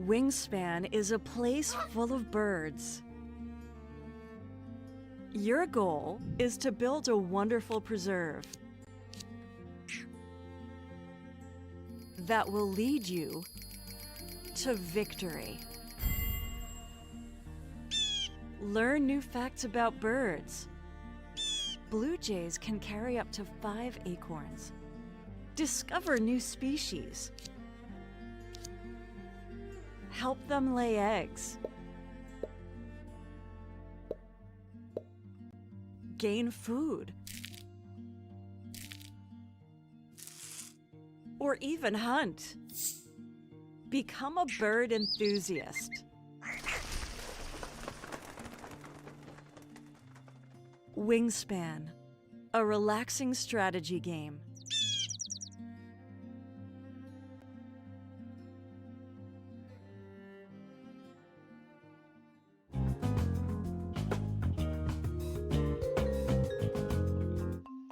Wingspan is a place full of birds. Your goal is to build a wonderful preserve that will lead you to victory. Learn new facts about birds. Blue jays can carry up to 5 acorns. Discover new species. Help them lay eggs. Gain food. Or even hunt. Become a bird enthusiast. Wingspan, a relaxing strategy game.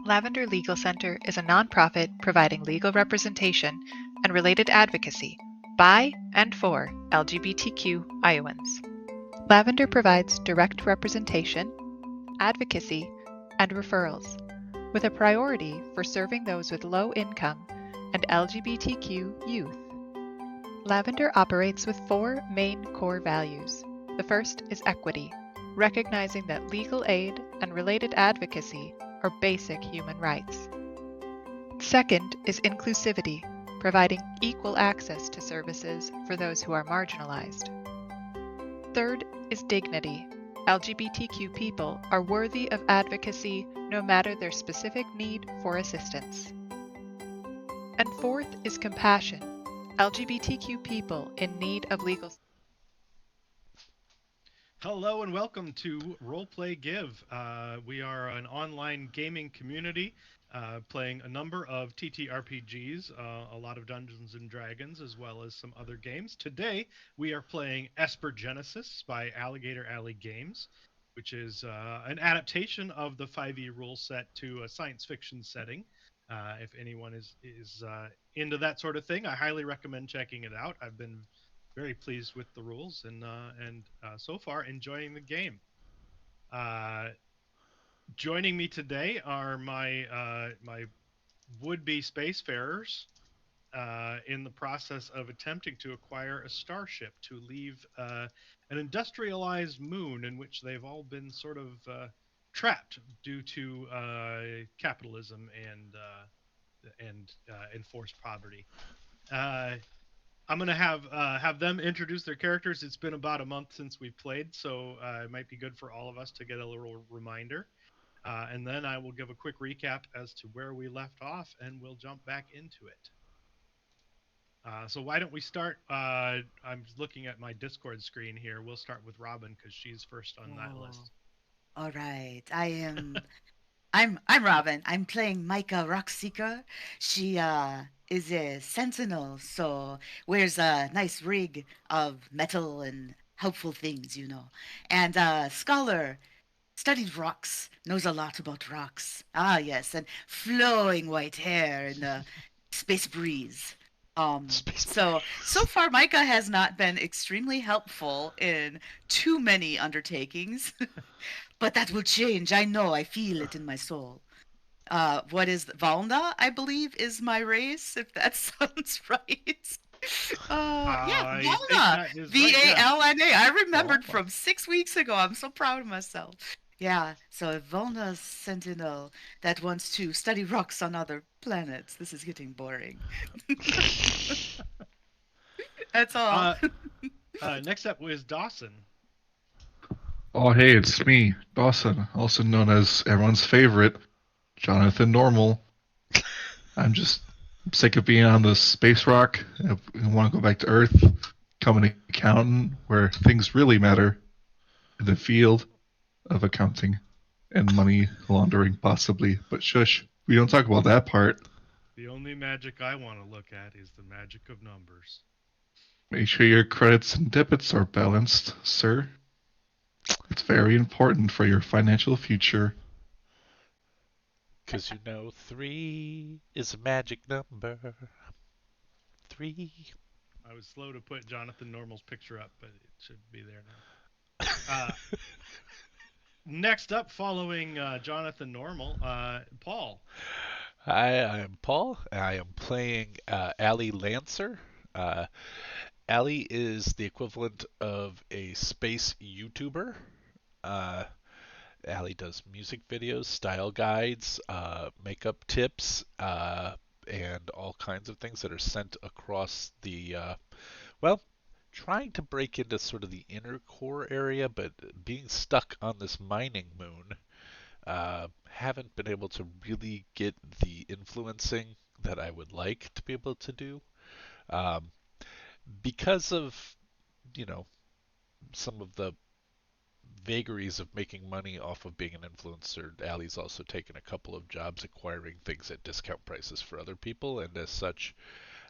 Lavender Legal Center is a nonprofit providing legal representation and related advocacy by and for LGBTQ Iowans. Lavender provides direct representation, advocacy, and referrals, with a priority for serving those with low income and LGBTQ youth. Lavender operates with 4 main core values. The first is equity, recognizing that legal aid and related advocacy are basic human rights. Second is inclusivity, providing equal access to services for those who are marginalized. Third is dignity. LGBTQ people are worthy of advocacy no matter their specific need for assistance. And fourth is compassion. LGBTQ people in need of legal. Hello and welcome to Roleplay Give. We are an online gaming community playing a number of TTRPGs, a lot of Dungeons and Dragons, as well as some other games. Today we are playing Esper Genesis by Alligator Alley Games, which is an adaptation of the 5e rule set to a science fiction setting. If anyone is into that sort of thing, I highly recommend checking it out. I've been very pleased with the rules and so far enjoying the game. Joining me today are my would-be spacefarers in the process of attempting to acquire a starship to leave an industrialized moon in which they've all been sort of trapped due to capitalism and enforced poverty. I'm gonna have them introduce their characters. It's been about a month since we played, so it might be good for all of us to get a little reminder. And then I will give a quick recap as to where we left off, and we'll jump back into it. So why don't we start? I'm looking at my Discord screen here. We'll start with Robin because she's first on that list. All right. I'm Robin. I'm playing Micah Rockseeker. She is a sentinel, so wears a nice rig of metal and helpful things, you know. And scholar, studied rocks, knows a lot about rocks. Ah, yes, and flowing white hair in the space breeze. So far Micah has not been extremely helpful in too many undertakings. But that will change. I know. I feel it in my soul. What is Valna, I believe, is my race, if that sounds right. Yeah, I think Valna. that is right, Valna. I remembered Valna. from 6 weeks ago. I'm so proud of myself. Yeah, so Valna's sentinel that wants to study rocks on other planets. This is getting boring. That's all. Next up was Dawson. Oh, hey, it's me, Dawson, also known as everyone's favorite, Jonathan Normal. I'm just sick of being on this space rock. I want to go back to Earth, become an accountant where things really matter, in the field of accounting and money laundering, possibly. But shush, we don't talk about that part. The only magic I want to look at is the magic of numbers. Make sure your credits and debits are balanced, sir. It's very important for your financial future. Because you know 3 is a magic number. 3. I was slow to put Jonathan Normal's picture up, but it should be there now. Next up, following Jonathan Normal, Paul. Hi, I'm Paul. I am playing Allie Lancer. Uh, Allie is the equivalent of a space YouTuber. Uh, Allie does music videos, style guides, makeup tips, and all kinds of things that are sent across well, trying to break into sort of the inner core area, but being stuck on this mining moon. Haven't been able to really get the influencing that I would like to be able to do um, because of, you know, some of the vagaries of making money off of being an influencer. Allie's also taken a couple of jobs acquiring things at discount prices for other people, and as such,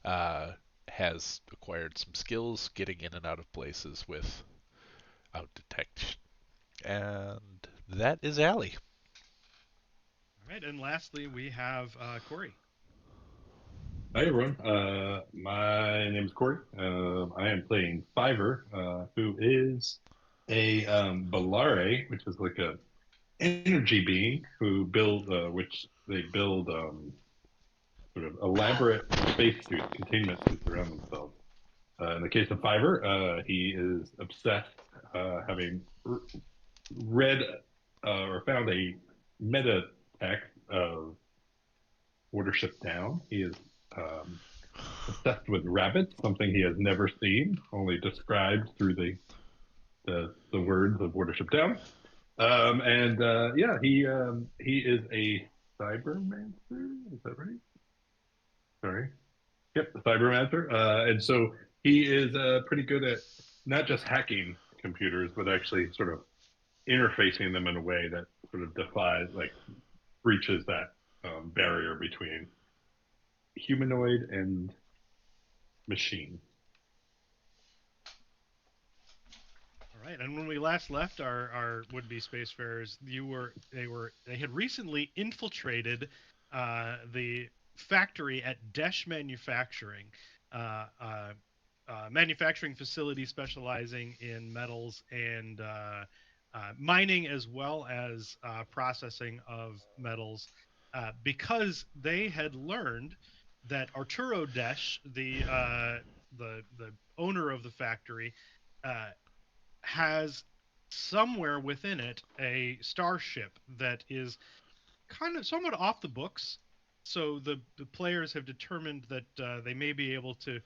uh, has acquired some skills getting in and out of places without detection. And that is Allie. All right, and lastly, we have Corey. Hi everyone. My name is Corey. I am playing Fiverr, who is a Bellare, which is like a energy being who which they build sort of elaborate spacesuits, containment suits around themselves. In the case of Fiverr, he is obsessed, having read or found a meta text of Watership Down. He is um, obsessed with rabbits, something he has never seen, only described through the words of Watership Down. And yeah, he is a cybermancer. Is that right? Sorry. Yep, the cybermancer. And so he is pretty good at not just hacking computers, but actually sort of interfacing them in a way that sort of defies, like, breaches that barrier between humanoid and machine. All right, and when we last left our would-be spacefarers, they had recently infiltrated the factory at Desh Manufacturing, uh, uh, manufacturing facility specializing in metals and mining as well as processing of metals, because they had learned that Arturo Desh, the owner of the factory, uh, has somewhere within it a starship that is kind of somewhat off the books. So the players have determined that they may be able to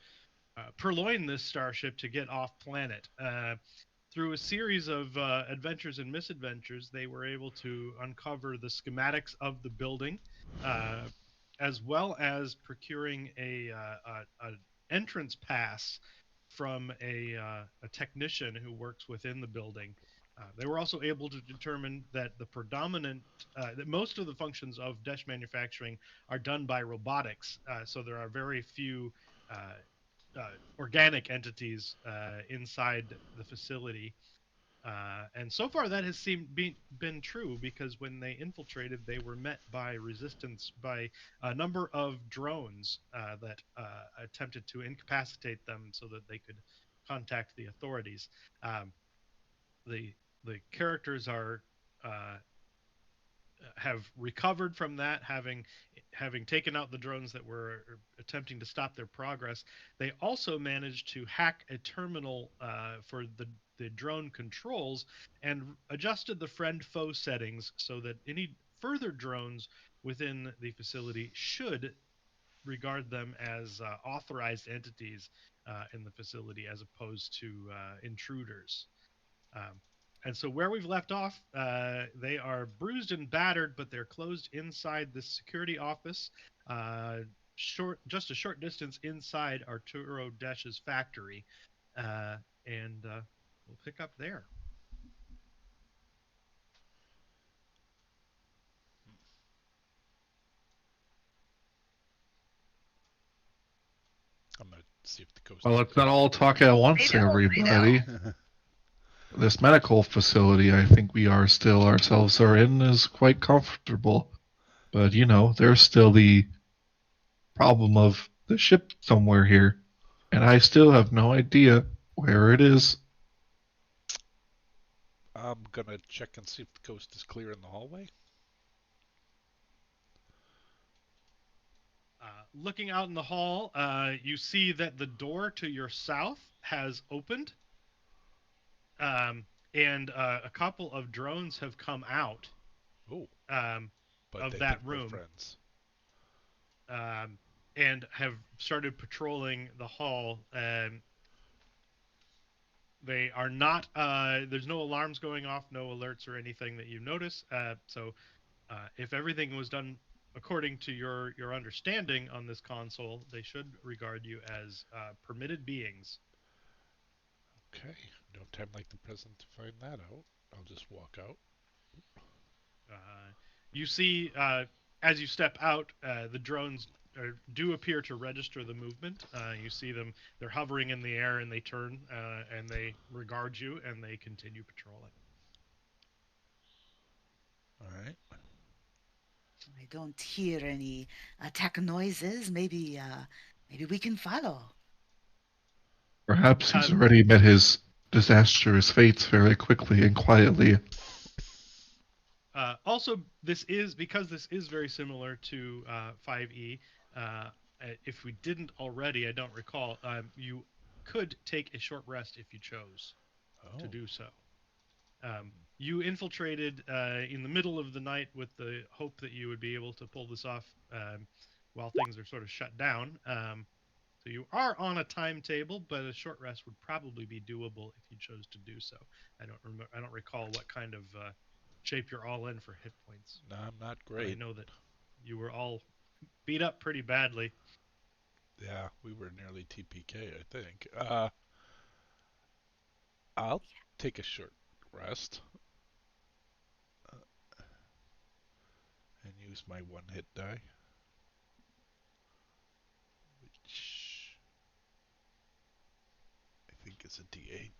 purloin this starship to get off planet. Through a series of adventures and misadventures, they were able to uncover the schematics of the building, uh, as well as procuring a entrance pass from a technician who works within the building. They were also able to determine that that most of the functions of Desh manufacturing are done by robotics. So there are very few organic entities inside the facility. And so far, that has been true, because when they infiltrated, they were met by resistance by a number of drones that attempted to incapacitate them so that they could contact the authorities. Um, the characters are uh, have recovered from that, having taken out the drones that were attempting to stop their progress. They also managed to hack a terminal for the drone controls and adjusted the friend foe settings so that any further drones within the facility should regard them as authorized entities in the facility, as opposed to intruders. Um, and so where we've left off, they are bruised and battered, but they're closed inside the security office, just a short distance inside Arturo Desh's factory, uh, and we'll pick up there. I'm gonna see if the ghost Well, is let's not okay. all talk at once, everybody. This medical facility, I think we are still ourselves are in, is quite comfortable. But, there's still the problem of the ship somewhere here. and I still have no idea where it is. I'm gonna check and see if the coast is clear in the hallway. Looking out in the hall, you see that the door to your south has opened, um, and a couple of drones have come out Oh, um, but of they think that we're room friends. and have started patrolling the hall. They are not. There's no alarms going off, no alerts or anything that you notice. So if everything was done according to your understanding on this console, they should regard you as permitted beings. Okay, no time like the present to find that out. I'll just walk out. You see, as you step out, the drones do appear to register the movement. You see them; they're hovering in the air, and they turn and they regard you, and they continue patrolling. All right. I don't hear any attack noises. Maybe we can follow. Perhaps Uh, he's already met his disastrous fates very quickly and quietly. Also, this is because this is very similar to 5e. If we didn't already, I don't recall. You could take a short rest if you chose to Oh. do so. You infiltrated in the middle of the night with the hope that you would be able to pull this off while things are sort of shut down. So you are on a timetable, but a short rest would probably be doable if you chose to do so. I don't remember. I don't recall what kind of shape you're all in for hit points, No, I'm not but I great. know that you were all beat up pretty badly. Yeah, we were nearly TPK, I think. I'll take a short rest and use my one hit die, which I think is a D8.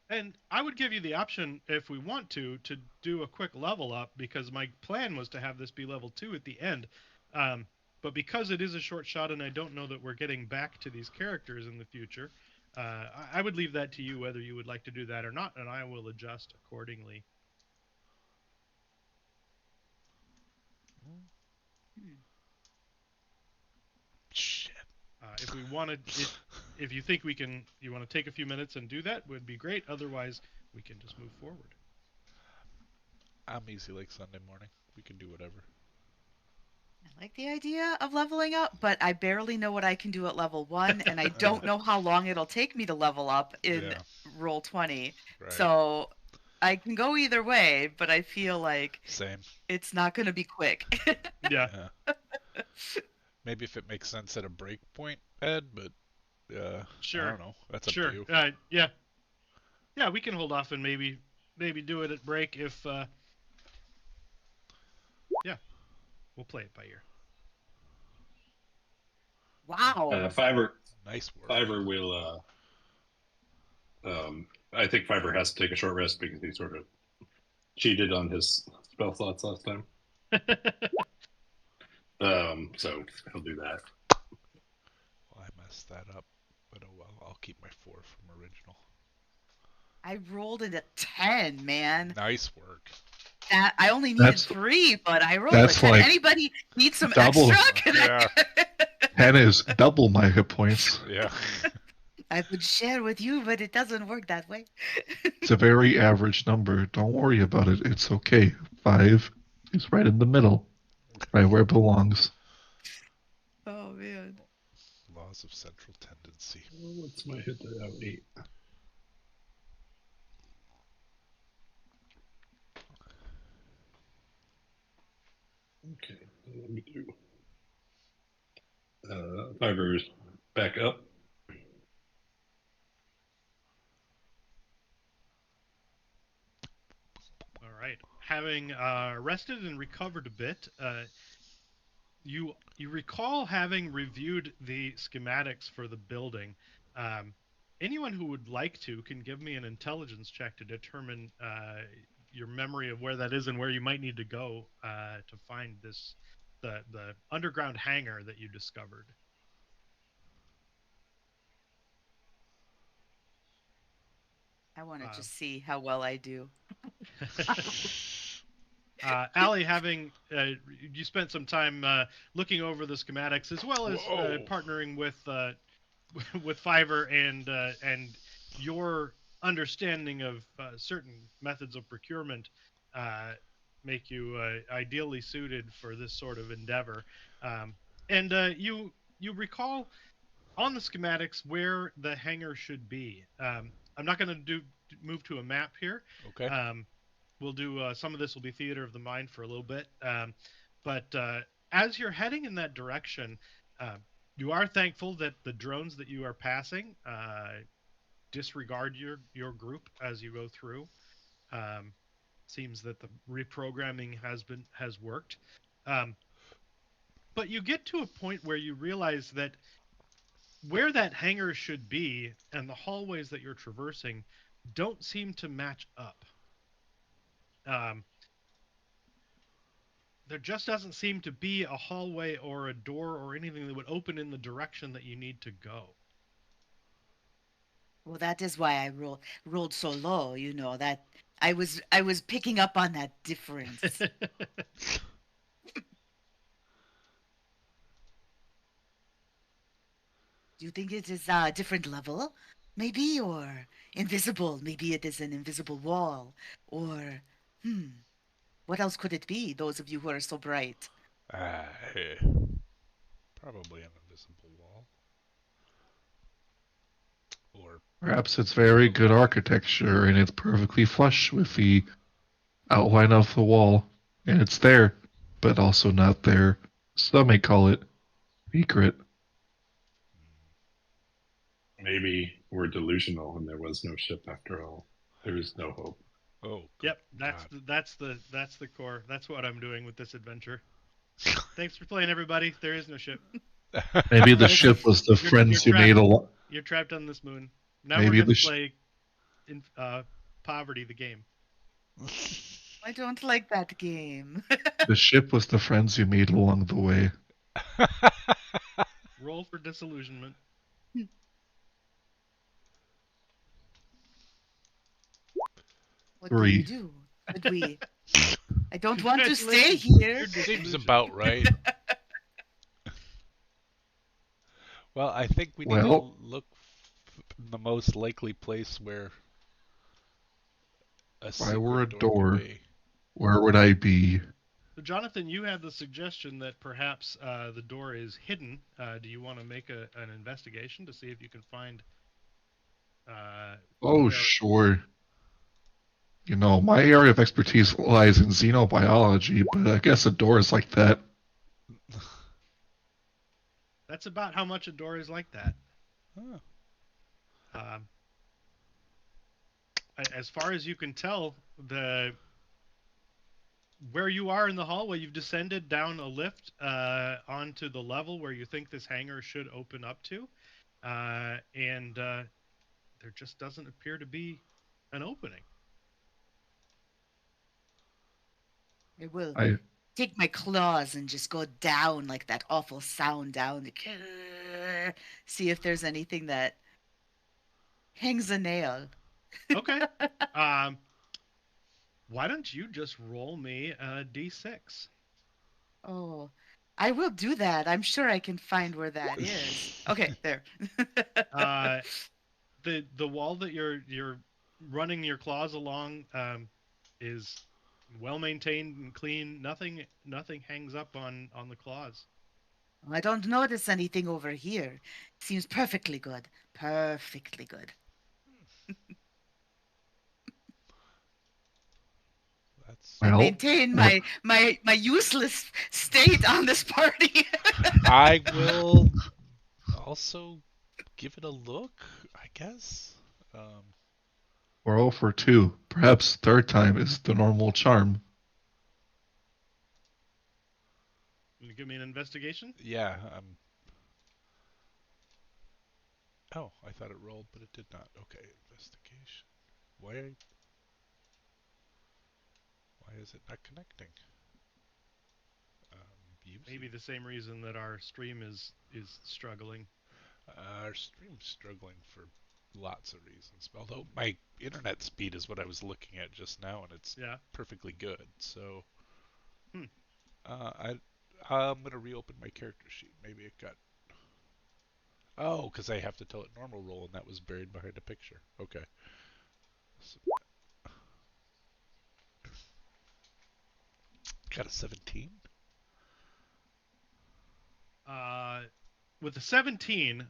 And I would give you the option, if we want to do a quick level up, because my plan was to have this be level 2 at the end. Um, but because it is a short shot and I don't know that we're getting back to these characters in the future, I would leave that to you whether you would like to do that or not, and I will adjust accordingly. Hmm. Shit. If we wanted it, if you think you want to take a few minutes and do that, would be great. Otherwise, we can just move forward. I'm easy like Sunday morning. We can do whatever. I like the idea of leveling up, but I barely know what I can do at level 1, and I don't know how long it'll take me to level up in Yeah, roll 20. right. So I can go either way, but I feel like Same. it's not going to be quick. Yeah, Yeah. Maybe if it makes sense at a break point, Ed, but I sure, don't know. That's up to sure. you. Yeah, yeah. We can hold off and maybe do it at break if yeah. We'll play it by ear. Wow. Fiverr Nice work. Fiverr will. I think Fiverr has to take a short rest because he sort of cheated on his spell slots last time. So he'll do that. Well, I messed that up, but oh well. I'll keep my 4 from original. I rolled it a 10, man. Nice work. That I only needed That's 3, but I rolled a that's 10. like Anybody need some double. extra? Can Yeah. 10 is double my hit points. Yeah. I would share with you, but it doesn't work that way. It's a very average number. Don't worry about it. It's okay. 5 is right in the middle, right where it belongs. Oh man. Laws of central tendency. What's my hit die out? 8. Okay, let me do. Fiverr's back up. All right. Having rested and recovered a bit, you recall having reviewed the schematics for the building. Um, Anyone who would like to can give me an intelligence check to determine your memory of where that is and where you might need to go to find the underground hangar that you discovered. I want to Uh, just see how well I do. Allie, having you spent some time looking over the schematics as well as Whoa. partnering with with Fiverr and your understanding of certain methods of procurement uh, make you ideally suited for this sort of endeavor. Um, and you recall on the schematics where the hangar should be. I'm not going to do move to a map here. Okay. Um, we'll do some of this will be theater of the mind for a little bit. But as you're heading in that direction, uh, you are thankful that the drones that you are passing disregard your group as you go through. Um, seems that the reprogramming has worked. Um, but you get to a point where you realize that where that hangar should be and the hallways that you're traversing don't seem to match up. Um, there just doesn't seem to be a hallway or a door or anything that would open in the direction that you need to go. Well, that is why I rolled so low, that I was picking up on that difference. Do you think it is a different level? Maybe, or invisible. Maybe it is an invisible wall. Or, what else could it be, those of you who are so bright? Hey, probably an invisible wall. Or Perhaps it's very good architecture and it's perfectly flush with the outline of the wall, and it's there, but also not there. Some may call it secret. Maybe we're delusional and there was no ship after all. There is no hope. oh, good Yep, that's God. the core. That's what I'm doing with this adventure. Thanks for playing, everybody. There is no ship. Maybe the It's ship was the You're friends you made trapped. along. You're trapped on this moon. Now we're Maybe gonna the sh- play in poverty the game. I don't like that game. the ship was the friends you made along the way. Roll for disillusionment. What do you 3. do? Should we? I don't want to stay Congratulations. here. You're Seems disillusioned. about right. Well, I think we need to Well, look the most likely place where a if I were secret a door could door, be. where would I be? So, Jonathan, you had the suggestion that perhaps the door is hidden. Do you want to make an investigation to see if you can find uh, Oh, where? sure. My area of expertise lies in xenobiology, but I guess a door is like that. That's about how much a door is like that. Oh. Um, as far as you can tell, the where you are in the hallway, you've descended down a lift onto the level where you think this hangar should open up to, and there just doesn't appear to be an opening. I will I take my claws and just go down like that awful sound down. See if there's anything that hangs a nail. Okay. Um, why don't you just roll me a d6? Oh, I will do that. I'm sure I can find where that is. Okay, there. Uh, the wall that you're running your claws along is well maintained and clean. Nothing hangs up on the claws. I don't notice anything over here. Seems perfectly good. Perfectly good. That's. I well, maintain what my useless state on this party. I will also give it a look, I guess. Um, we're 0 for 2. Perhaps third time is the normal charm. Can you give me an investigation? yeah. Oh, I thought it rolled, but it did not. Okay, investigation. Why is it not connecting? Using. Maybe the same reason that our stream is struggling. Our stream's struggling for lots of reasons. Although my internet speed is what I was looking at just now, and it's Yeah. perfectly good. So Hmm. uh, I I'm gonna reopen my character sheet. Maybe it got because I have to tell it normal roll, and that was buried behind a picture. Okay. So, got a 17. Uh, with the 17,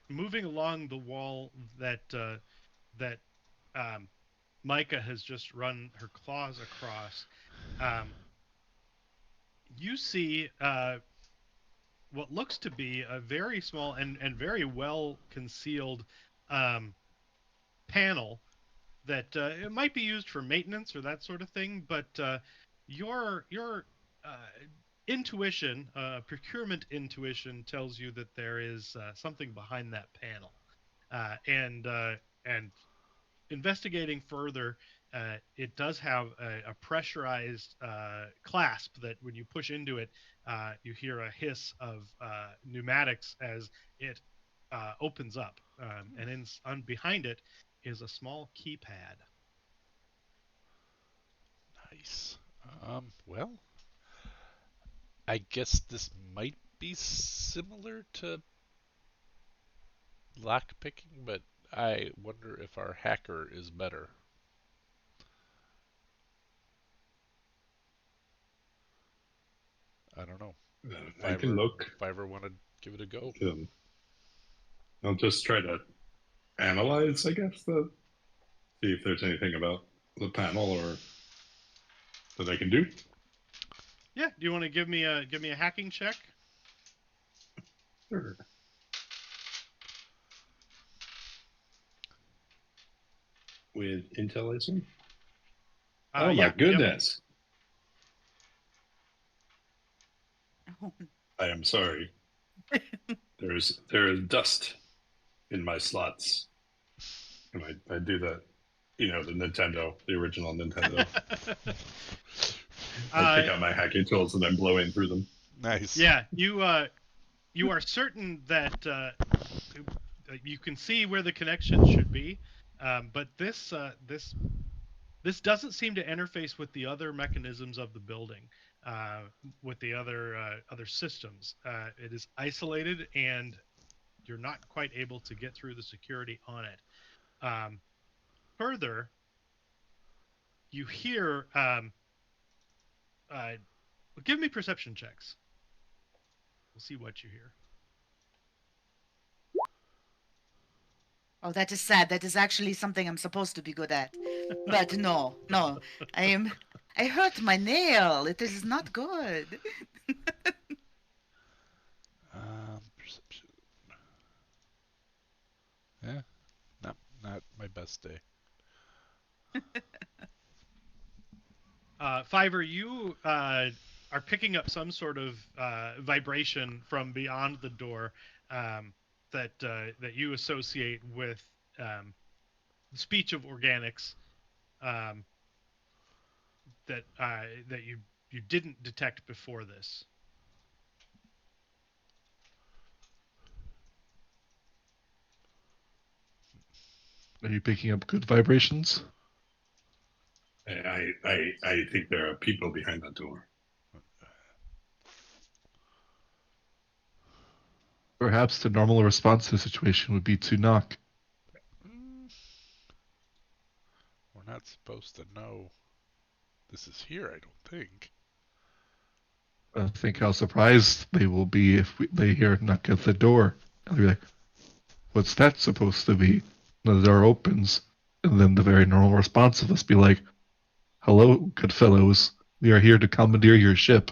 moving along the wall that um, Micah has just run her claws across, um, you see what looks to be a very small and very well concealed um, panel that it might be used for maintenance or that sort of thing, but your intuition, procurement intuition, tells you that there is something behind that panel, and investigating further, it does have a pressurized clasp that when you push into it, you hear a hiss of pneumatics as it opens up, and behind it is a small keypad. Nice. Well, I guess this might be similar to lock picking, but I wonder if our hacker is better. I don't know. I can look. Fiverr want to give it a go. Um, I'll just try to analyze, I guess, see if there's anything about the panel or that I can do. Yeah, do you want to give me a hacking check? Sure. With Intel, I assume? Oh my Yeah, yep. goodness. I am sorry. There is dust in my slots. And I do that, the Nintendo, the original Nintendo. I uh, take out my hacking tools and then blow in through them. Nice. yeah, you are certain that you can see where the connection should be, but this doesn't seem to interface with the other mechanisms of the building, uh, with the other systems. It is isolated, and you're not quite able to get through the security on it. Um, Further, you hear. Uh, Give me perception checks. We'll see what you hear. Oh, that is sad. That is actually something I'm supposed to be good at. But no, no. I hurt my nail. It is not good. Perception. Yeah, not my best day. Fiverr, you are picking up some sort of vibration from beyond the door, that you associate with the speech of organics, um, that you didn't detect before this. Are you picking up good vibrations? I think there are people behind that door. Perhaps the normal response to the situation would be to knock. Mm, we're not supposed to know this is here, I don't think. Think how surprised they will be if they hear a knock at the door. They'll be like, "What's that supposed to be?" And the door opens, and then the very normal response of us be like, "Hello, good fellows. We are here to commandeer your ship."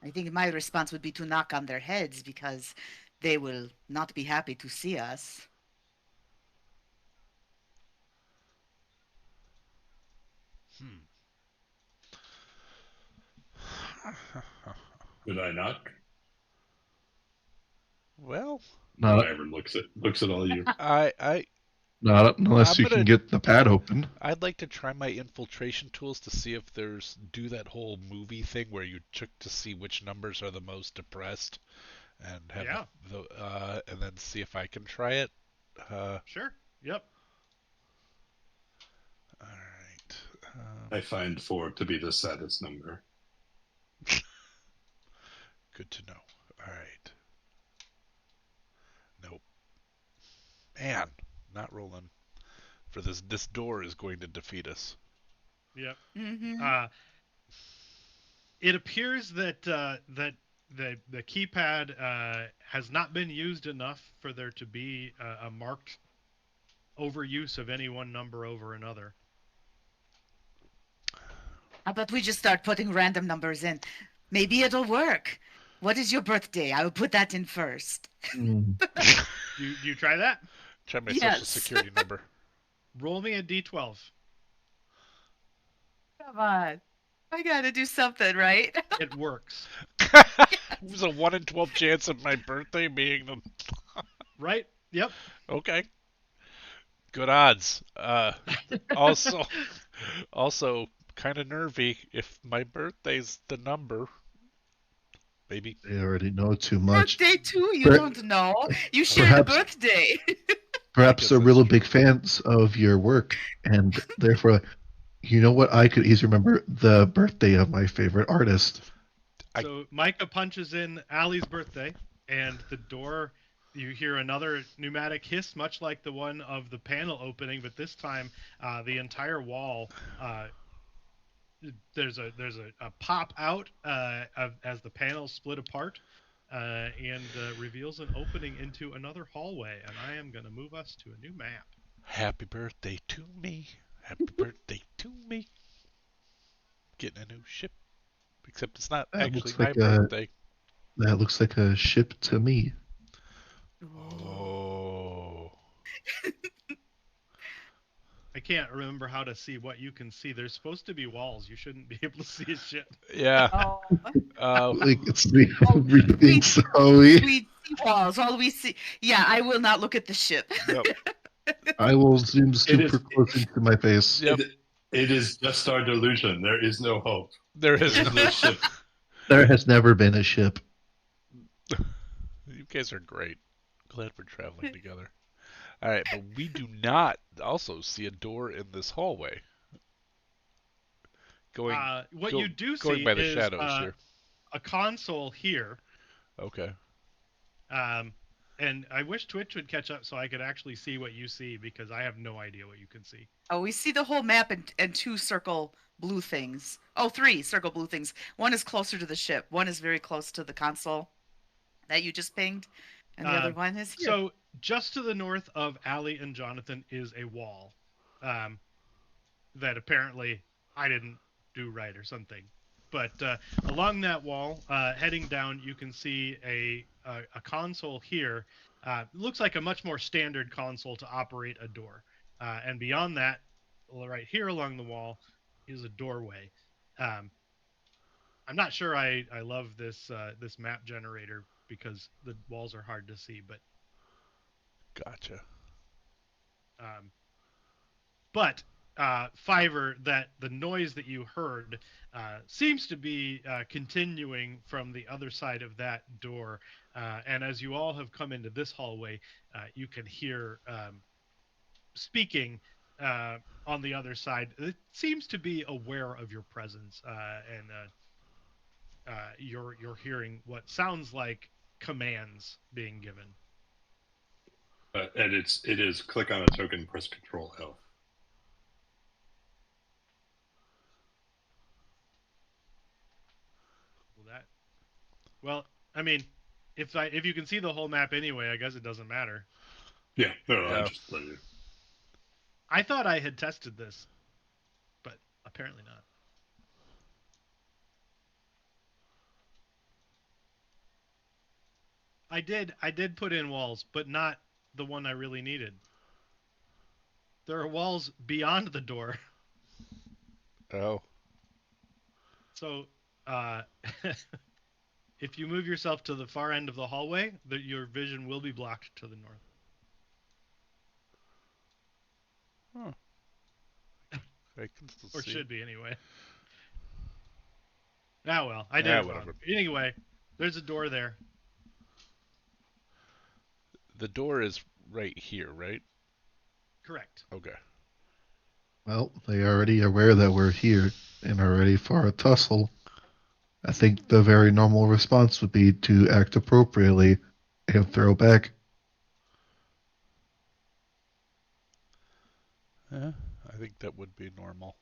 I think my response would be to knock on their heads because they will not be happy to see us. Hmm. Did I knock? Well, Not, Fiverr looks at all of you. I not unless I'm you can gonna. get the pad open. I'd like to try my infiltration tools to see if there's do that whole movie thing where you check to see which numbers are the most depressed and have Yeah, and then see if I can try it. Uh, sure. Yep. All right. I find 4 to be the saddest number. Good to know. All right. Nope. Man, not rolling for this. This door is going to defeat us. Yep. Mm-hmm. Uh, it appears that the keypad has not been used enough for there to be a marked overuse of any one number over another. How about we just start putting random numbers in? Maybe it'll work. What is your birthday? I will put that in first. Mm. Do you try that? Try my social Yes. security number. Roll me a d12. Come on. I gotta do something, right? It works. It was a 1 in 12 chance of my birthday being the. Right? Yep. Okay. Good odds. Also, kind of nervy. If my birthday's the number, maybe. They already know too much. Birthday too? You Per- don't know. You shared a perhaps, birthday. perhaps guess they're that's really true. big fans of your work, and therefore, you know what? I could easily remember the birthday of my favorite artist. So Micah punches in Allie's birthday, and the door. You hear another pneumatic hiss, much like the one of the panel opening, but this time the entire wall. There's a pop out as the panels split apart, and reveals an opening into another hallway. And I am going to move us to a new map. Happy birthday to me. Happy birthday to me. Getting a new ship. Except it's not That actually looks my like a birthday. that looks like a ship to me. Oh. I can't remember how to see what you can see. There's supposed to be walls. You shouldn't be able to see a ship. Yeah. Oh, Like it's the Oh, everything we- sorry. we see walls. All we see. Yeah, I will not look at the ship. Yep. I will zoom It super is. close into my face. Yep. It is just our delusion. There is no hope. There is There's no ship. There has never been a ship. You guys are great. Glad we're traveling together. All right, but we do not also see a door in this hallway. Going What go- you do going see by the is shadows here. a console here. Okay. And I wish Twitch would catch up so I could actually see what you see because I have no idea what you can see. Oh, we see the whole map and two circle blue things. Oh, three circle blue things. One is closer to the ship. One is very close to the console that you just pinged, and the other one is here. So just to the north of Allie and Jonathan is a wall that apparently I didn't do right or something. But along that wall, heading down, you can see a console here. Looks like a much more standard console to operate a door. And beyond that, right here along the wall, is a doorway. Um, I'm not sure I love this map generator because the walls are hard to see, but Gotcha. um, but Fiverr, that the noise that you heard seems to be continuing from the other side of that door. And as you all have come into this hallway, you can hear speaking on the other side. It seems to be aware of your presence, and you're hearing what sounds like commands being given. And it is click on a token, press Control L. Well, I mean, if you can see the whole map anyway, I guess it doesn't matter. Yeah, no, I Yeah. just let you. I thought I had tested this, but apparently not. I did put in walls, but not the one I really needed. There are walls beyond the door. Oh. So, uh, if you move yourself to the far end of the hallway, your vision will be blocked to the north. I can still Or see. should be anyway. Ah, well, I did Yeah, it wrong. whatever. Anyway, there's a door there. The door is right here, right? Correct. Okay. Well, they are already aware that we're here and are ready for a tussle. I think the very normal response would be to act appropriately and throw back. Yeah, I think that would be normal.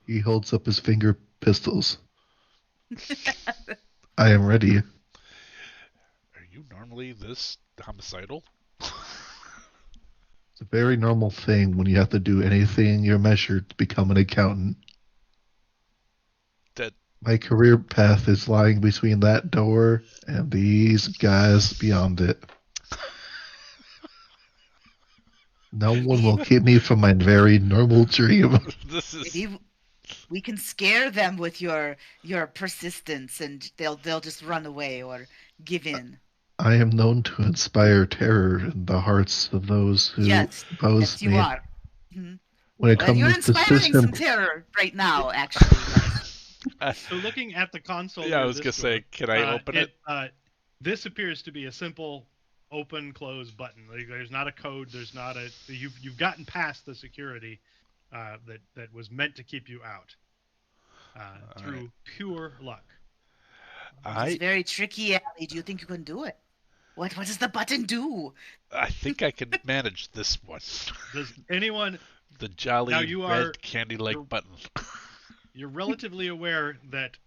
He holds up his finger pistols. I am ready. Are you normally this homicidal? It's a very normal thing when you have to do anything in your measure to become an accountant. That My career path is lying between that door and these guys beyond it. No one will Maybe, keep me from my very normal dream. this is maybe we can scare them with your persistence, and they'll just run away or give in. I am known to inspire terror in the hearts of those who Yes, oppose yes, you me. are. Mhm. When it And you're comes to inspiring some system, terror right now, actually. Yes. So looking at the console yeah, I near was this gonna say, door, can I open it? this appears to be a simple open close button. Like, there's not a code. There's not a you've gotten past the security that was meant to keep you out All right. through pure luck. It is I very tricky, Abby. Do you think you can do it? What does the button do? I think I can manage this one. Does anyone The now jolly you are red candy-like you're button. you're relatively aware that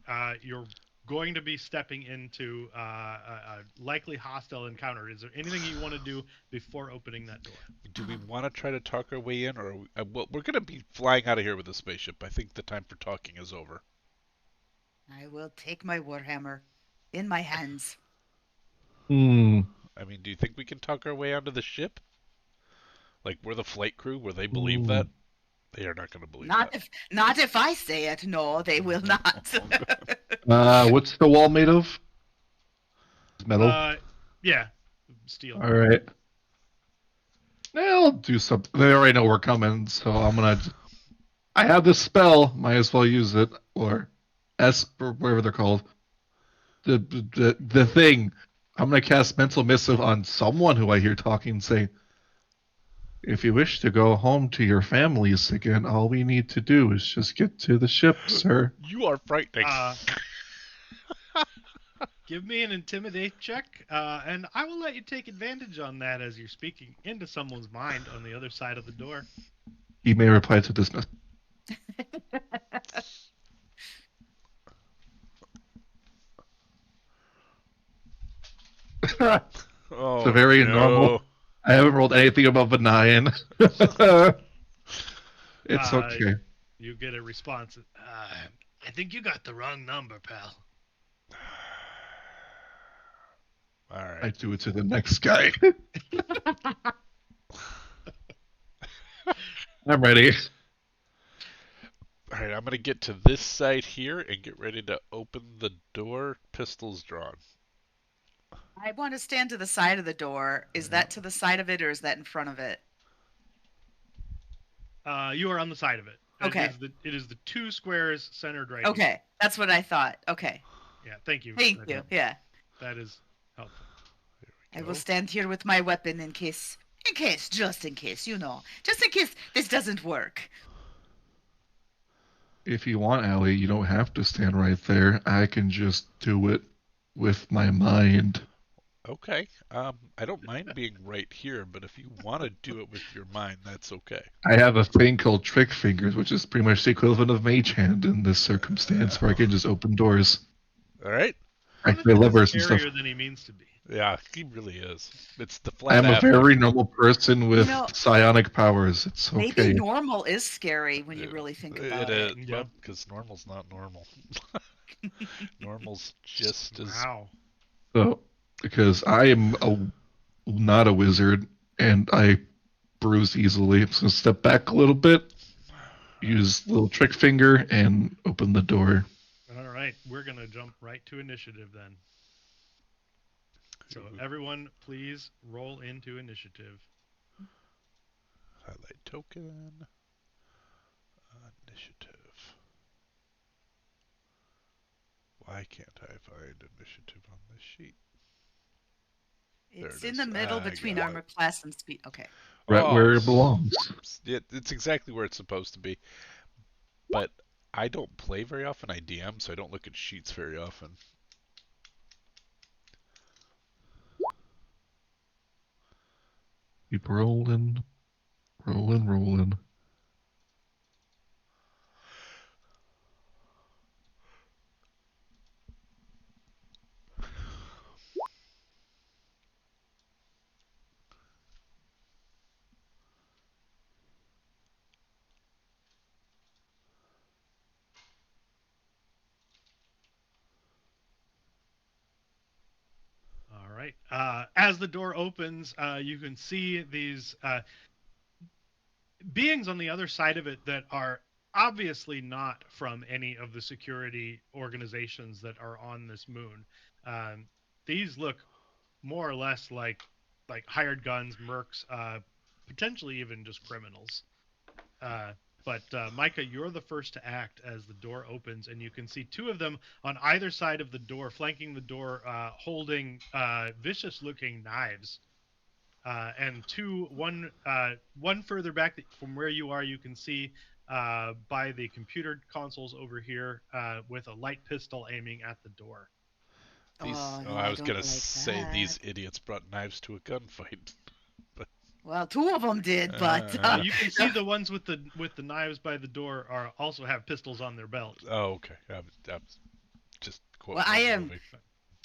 you're going to be stepping into a likely hostile encounter. Is there anything you want to do before opening that door? Do we want to try to talk our way in, or well, we're gonna be flying out of here with a spaceship? I think the time for talking is over. I will take my warhammer in my hands. hmm, I mean, do you think we can talk our way onto the ship? Like we're the flight crew? Will they believe hmm. that? They are not going to believe that. Not if I say it. No, they will not. What's the wall made of? Metal. Yeah, steel. All right. I'll do something. They already know we're coming, so I'm gonna. I have this spell. Might as well use it. Or or whatever they're called. The thing. I'm gonna cast mental missive on someone who I hear talking, saying, "If you wish to go home to your families again, all we need to do is just get to the ship, sir." You are frightening. Give me an intimidate check, and I will let you take advantage on that as you're speaking into someone's mind on the other side of the door. He may reply to this message. Oh, It's a very no. normal. I haven't rolled anything above a 9. It's okay. You get a response. I think you got the wrong number, pal. All right. I do it to the next guy. I'm ready. All right, I'm going to get to this side here and get ready to open the door, pistols drawn. I want to stand to the side of the door. Is that to the side of it or is that in front of it? You are on the side of it. Okay. It is the two squares centered right Okay. here. That's what I thought. Okay. Yeah, thank you. Thank you. Yeah. That is helpful. I will stand here with my weapon in case, just in case, just in case this doesn't work. If you want, Allie, you don't have to stand right there. I can just do it with my mind. Okay. I don't mind being right here, but if you want to do it with your mind, that's okay. I have a thing called Trick Fingers, which is pretty much the equivalent of Mage Hand in this circumstance, where I can just open doors. All right. Activate levers and stuff. Scarier than he means to be. Yeah, he really is. It's the flat. I'm a affect. very normal person with psionic powers. It's okay. Maybe normal is scary when you really think about it. It is, well, because normal's not normal. Normal's just as. Wow. So, because I am not a wizard and I bruise easily, I'm just gonna step back a little bit, use little trick finger, and open the door. All right, we're gonna jump right to initiative then. So everyone, please roll into initiative. Highlight token. Initiative. Why can't I find initiative on this sheet? It's There it in the is. middle I between got armor class and speed. Okay. Right Oh, where it belongs. it's exactly where it's supposed to be. But I don't play very often. I DM, so I don't look at sheets very often. Keep rolling, rolling. All right. As the door opens, you can see these beings on the other side of it that are obviously not from any of the security organizations that are on this moon. Um, these look more or less like hired guns, mercs, potentially even just criminals. Uh, but Micah, you're the first to act as the door opens, and you can see two of them on either side of the door, flanking the door, holding vicious-looking knives. And one further back from where you are, you can see by the computer consoles over here with a light pistol aiming at the door. These, Oh oh, no, I I was don't gonna like say that. these idiots brought knives to a gunfight. Well, two of them did, but You can see the ones with the knives by the door are also have pistols on their belt. Oh, okay. I'm just well, quoting I old am movie.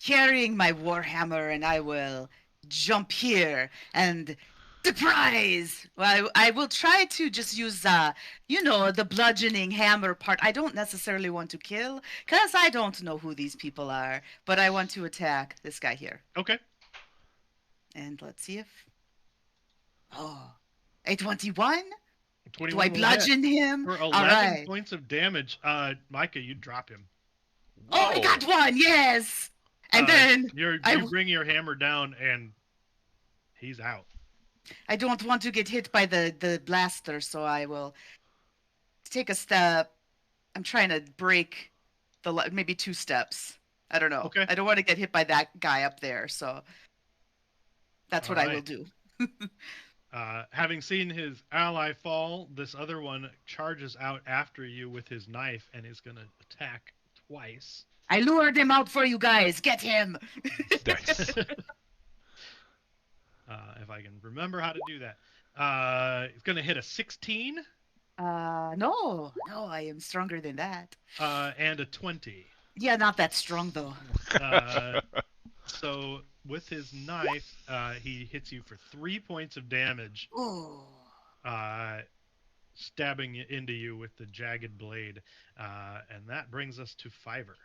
carrying my warhammer, and I will jump here and surprise. Well, I will try to just use, the bludgeoning hammer part. I don't necessarily want to kill, cause I don't know who these people are, but I want to attack this guy here. Okay. And let's see if. Oh, a 21. Do I 21 will hit bludgeon him? for All 11 right. points of damage. Micah, you drop him. Oh, I got Whoa! one. Yes. And then You bring your hammer down and he's out. I don't want to get hit by the blaster, so I will take a step. I'm trying to break maybe 2 steps. I don't know. Okay. I don't want to get hit by that guy up there, so that's All what I will right. do. Having seen his ally fall, this other one charges out after you with his knife and is going to attack twice. I lured him out for you guys. Get him. Nice. If I can remember how to do that. It's going to hit a 16 No, I am stronger than that. and a 20. Yeah, not that strong though. So with his knife, he hits you for 3 points of damage, Oh. stabbing into you with the jagged blade. And that brings us to Fiverr.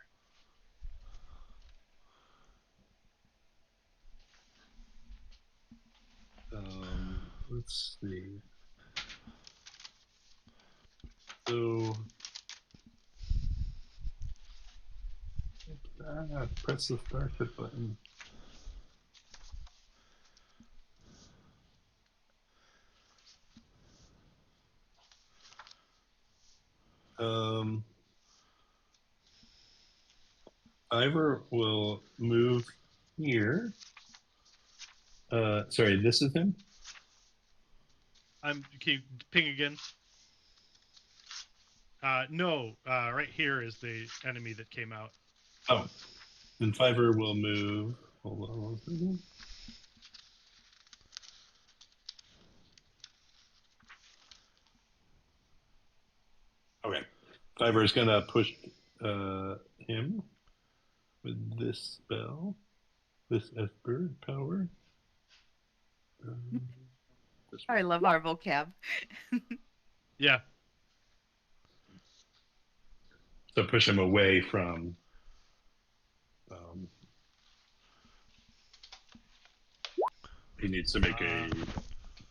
Let's see. So, press the starship button. Ivor will move here. Sorry, this is him? Can you ping again? No, right here is the enemy that came out. Oh, then Fiverr will move. Hold on one second. Okay, Fiverr is gonna push him with this spell, this Esper power. This I love our vocab. Yeah. So push him away from. He needs to make a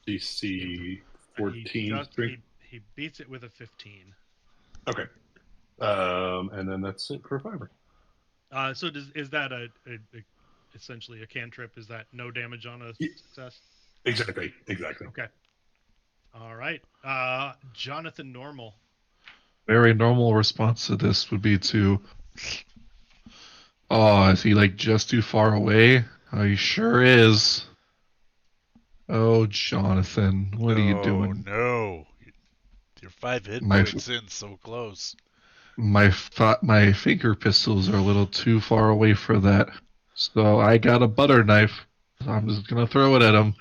DC 14 strength. He beats it with a 15. Okay. And then that's it for Fiverr. So is that essentially a cantrip? Is that no damage on a success? Exactly. Okay. All right. Jonathan Normal. Very normal response to this would be to, oh, is he like just too far away? Oh, he sure is. Oh, Jonathan, what are you Oh doing? no! You're 5 hit My points in, so close. my finger pistols are a little too far away for that. So I got a butter knife. I'm just gonna throw it at him.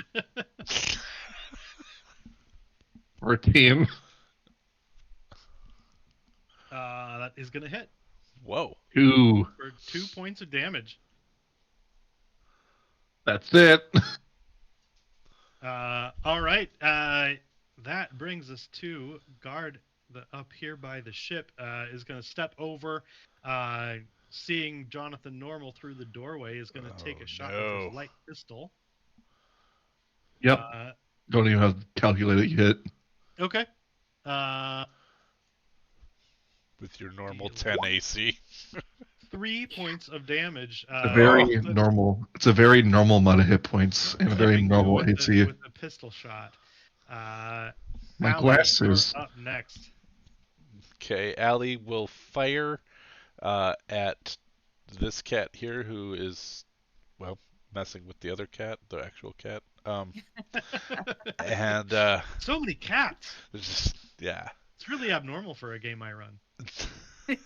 Or team. That is going to hit Whoa! Ooh, for 2 points of damage. that's it. All right. That brings us to guard up here by the ship. Is going to step over. Seeing Jonathan normal through the doorway, is going to take Oh a shot with his no! light pistol. Yep. Uh, Don't even have to calculate it yet. okay. Uh, With your normal deal 10 AC. 3 points of damage. It's a very Oh. normal. It's a very normal amount of hit points and a very Clipping you normal with AC. a pistol shot. Uh, My Allie, you're glasses. up next. Okay, Allie will fire at this cat here who is, well, messing with the other cat, the actual cat. And So many cats. just, yeah, It's really abnormal for a game I run. I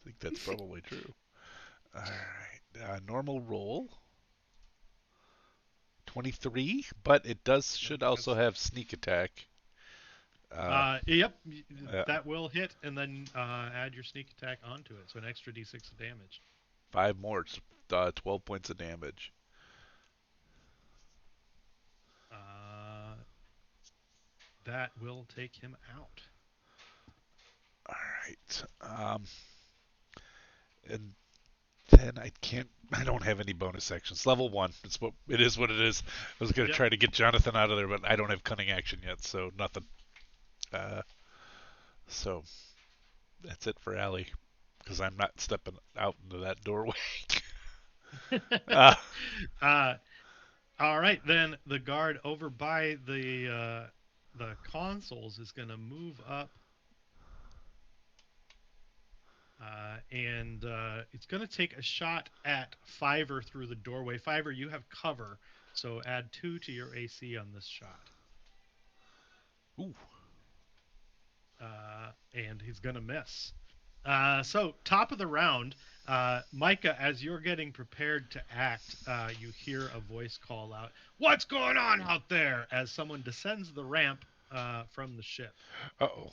think that's probably true. All right, normal roll 23, but it should also have sneak attack. Yep, Uh, that will hit, and then add your sneak attack onto it, so an extra d6 of damage. 5 more, it's 12 points of damage. That will take him out. All right. And then I don't have any bonus actions. Level 1. It is what it is. I was gonna Yep. try to get Jonathan out of there, but I don't have cunning action yet, so nothing. So that's it for Allie, because I'm not stepping out into that doorway. uh, uh, all right, then the guard over by the consoles is going to move up, and it's going to take a shot at Fiverr through the doorway. Fiverr, you have cover, so add 2 to your AC on this shot. ooh. And he's going to miss. So, top of the round, Micah, as you're getting prepared to act, you hear a voice call out, "What's going on out there?" as someone descends the ramp from the ship. Uh-oh.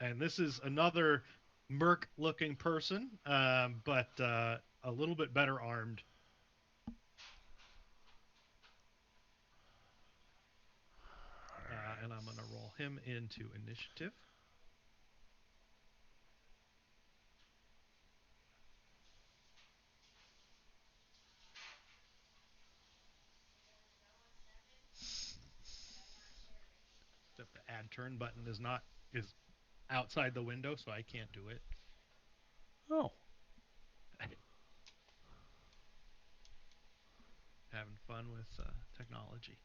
And this is another merc looking person, but a little bit better armed. And I'm going to roll him into initiative. Except the add turn button is outside the window, so I can't do it. Oh. Having fun with technology.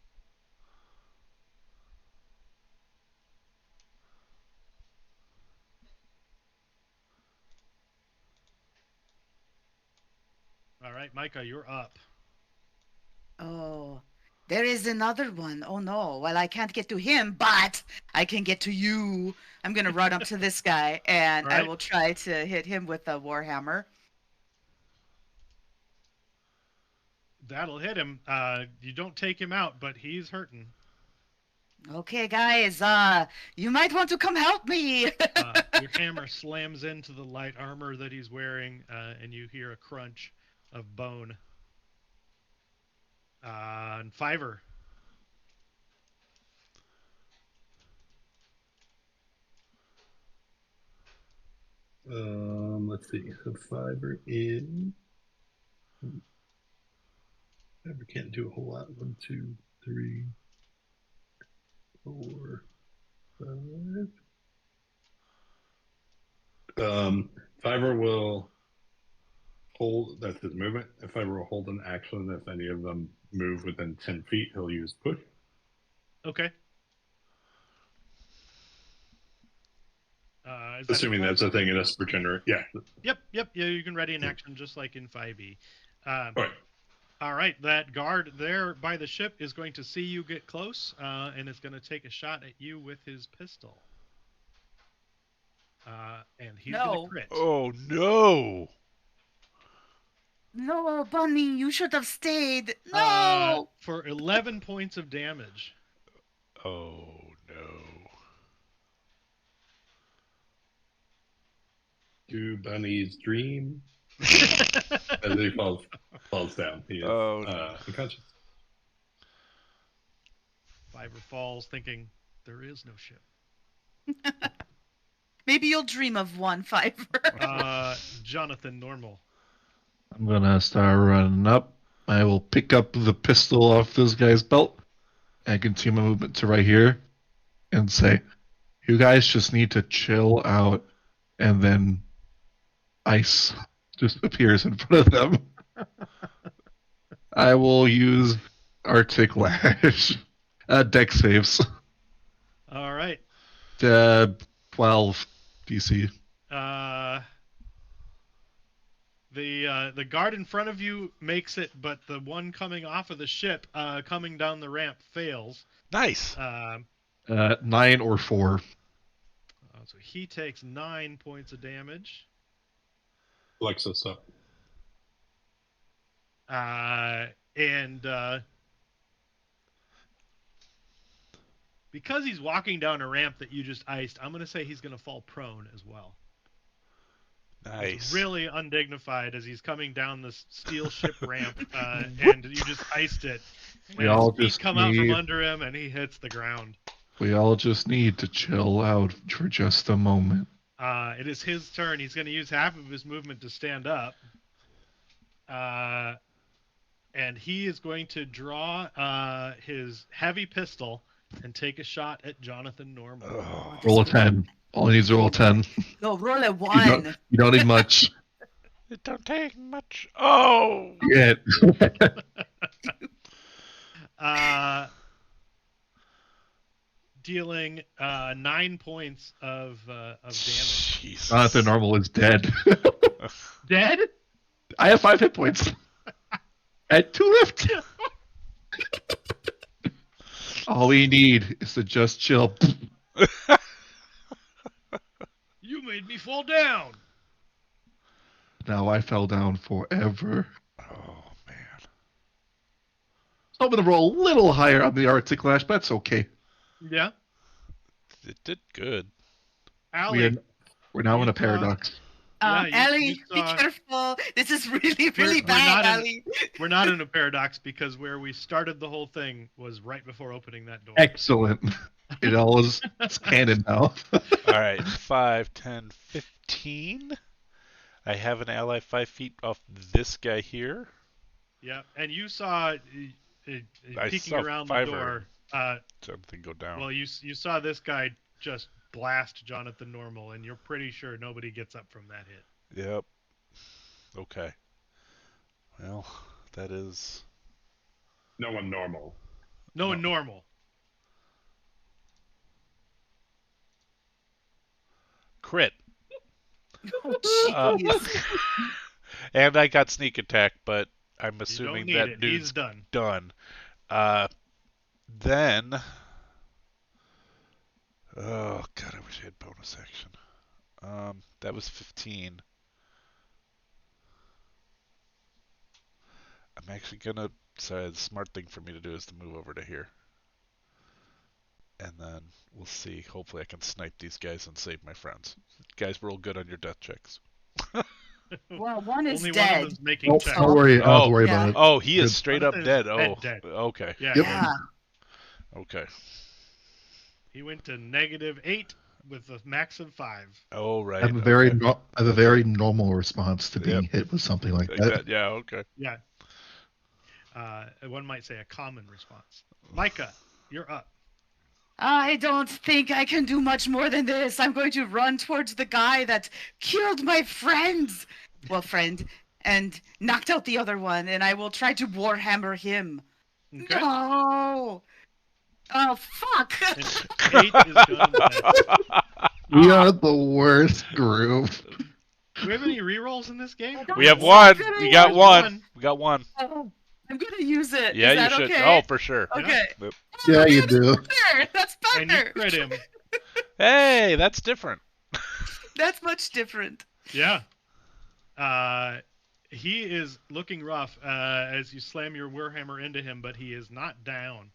All right, Micah, you're up. Oh, there is another one. Oh no. Well, I can't get to him, but I can get to you. I'm gonna run up to this guy and All I right, will try to hit him with a warhammer. that'll hit him. You don't take him out, but he's hurting. Okay, guys, you might want to come help me. Your hammer slams into the light armor that he's wearing, and you hear a crunch of bone. And Fiverr. Let's see. So Fiverr is. Fiverr can't do a whole lot. 1, 2, 3, 4, 5. Fiverr will hold. That's his movement. If Fiverr will hold an action, if any of them move within 10 feet, he'll use push. Okay. Is that Assuming that's a thing in Esper Genesis. Yeah. Yep. Yeah, you can ready an action just like in 5e. All right. All right, that guard there by the ship is going to see you get close, and is going to take a shot at you with his pistol. And he's going to No. crit. Oh no! No, Bunny, you should have stayed. No. For 11 points of damage. Oh no! To Bunny's dream as he falls down. He is Oh, no. unconscious. Fiverr falls, thinking there is no ship. Maybe you'll dream of one, Fiverr. Jonathan Normal. I'm gonna start running up. I will pick up the pistol off this guy's belt and continue my movement to right here and say, "You guys just need to chill out." And then ice just appears in front of them. I will use Arctic Lash. Deck saves. All right. 12 DC. The guard in front of you makes it, but the one coming off of the ship, coming down the ramp, fails. Nice. 9 or 4. So he takes 9 points of damage. Flex us up. And because he's walking down a ramp that you just iced, I'm going to say he's going to fall prone as well. Nice. It's really undignified as he's coming down this steel ship ramp, and you just iced it. We And all his feet just come out from need- under him, and he hits the ground. We all just need to chill out for just a moment. It is his turn. He's going to use half of his movement to stand up. And he is going to draw his heavy pistol and take a shot at Jonathan Normal. Oh. Roll a 10. All he needs to roll a 10. No, roll a You 1. don't need much. It don't take much. Oh. Yeah. Dealing 9 points of damage. Jesus. Jonathan Normal is dead. Dead? I have 5 hit points. At 2 left. All we need is to just chill. You made me fall down. Now I fell down forever. Oh man. I'm going to roll a little higher on the Arctic Lash, but that's okay. Yeah. It did good. Allie. We're now in you a paradox. Yeah, you Ellie, be saw- careful. This is really, really we're bad, not in- Ellie. We're not in a paradox because where we started the whole thing was right before opening that door. Excellent. It all is it's canon now. All right. 5, 10, 15. I have an ally 5 feet off this guy here. Yeah, and you saw I peeking saw around the Fiverr. door. Something go down. Well, you saw this guy just blast Jonathan Normal, and you're pretty sure nobody gets up from that hit. Yep. Okay. Well, that is. No one normal. No one normal. Crit. Oh, jeez. And I got sneak attack, but I'm You don't assuming need that it. dude's He's done. done. Then. Oh god, I wish I had bonus action. That was 15. I'm actually gonna. So the smart thing for me to do is to move over to here, and then we'll see. Hopefully, I can snipe these guys and save my friends. Guys, roll good on your death checks. Well, one is Only one dead. of them's making Don't checks. worry. I don't have to worry yeah. about it. Oh, he is Good. straight up Jonathan is dead. Oh, dead. okay. Yeah. Yep. Yeah. Okay. He went to -8 with a max of 5. Oh, right. I have a okay. very normal response to being Yep. hit with something like Like that. that. Yeah, okay. Yeah. One might say a common response. Micah, you're up. I don't think I can do much more than this. I'm going to run towards the guy that killed my friends. Well, friend, and knocked out the other one, and I will try to warhammer him. Okay. No. Oh, fuck. And 8 is gone. We are the worst group. Do we have any rerolls in this game? We have Oh, one. good. We got There's one. one. We got one. Oh, I'm gonna use it. Yeah, Is that you should. okay? Oh, for sure. Okay. Yep. Yeah, you That's do. better. That's And you better. crit him. Hey, that's different. That's much different. Yeah. He is looking rough as you slam your warhammer into him, but he is not down.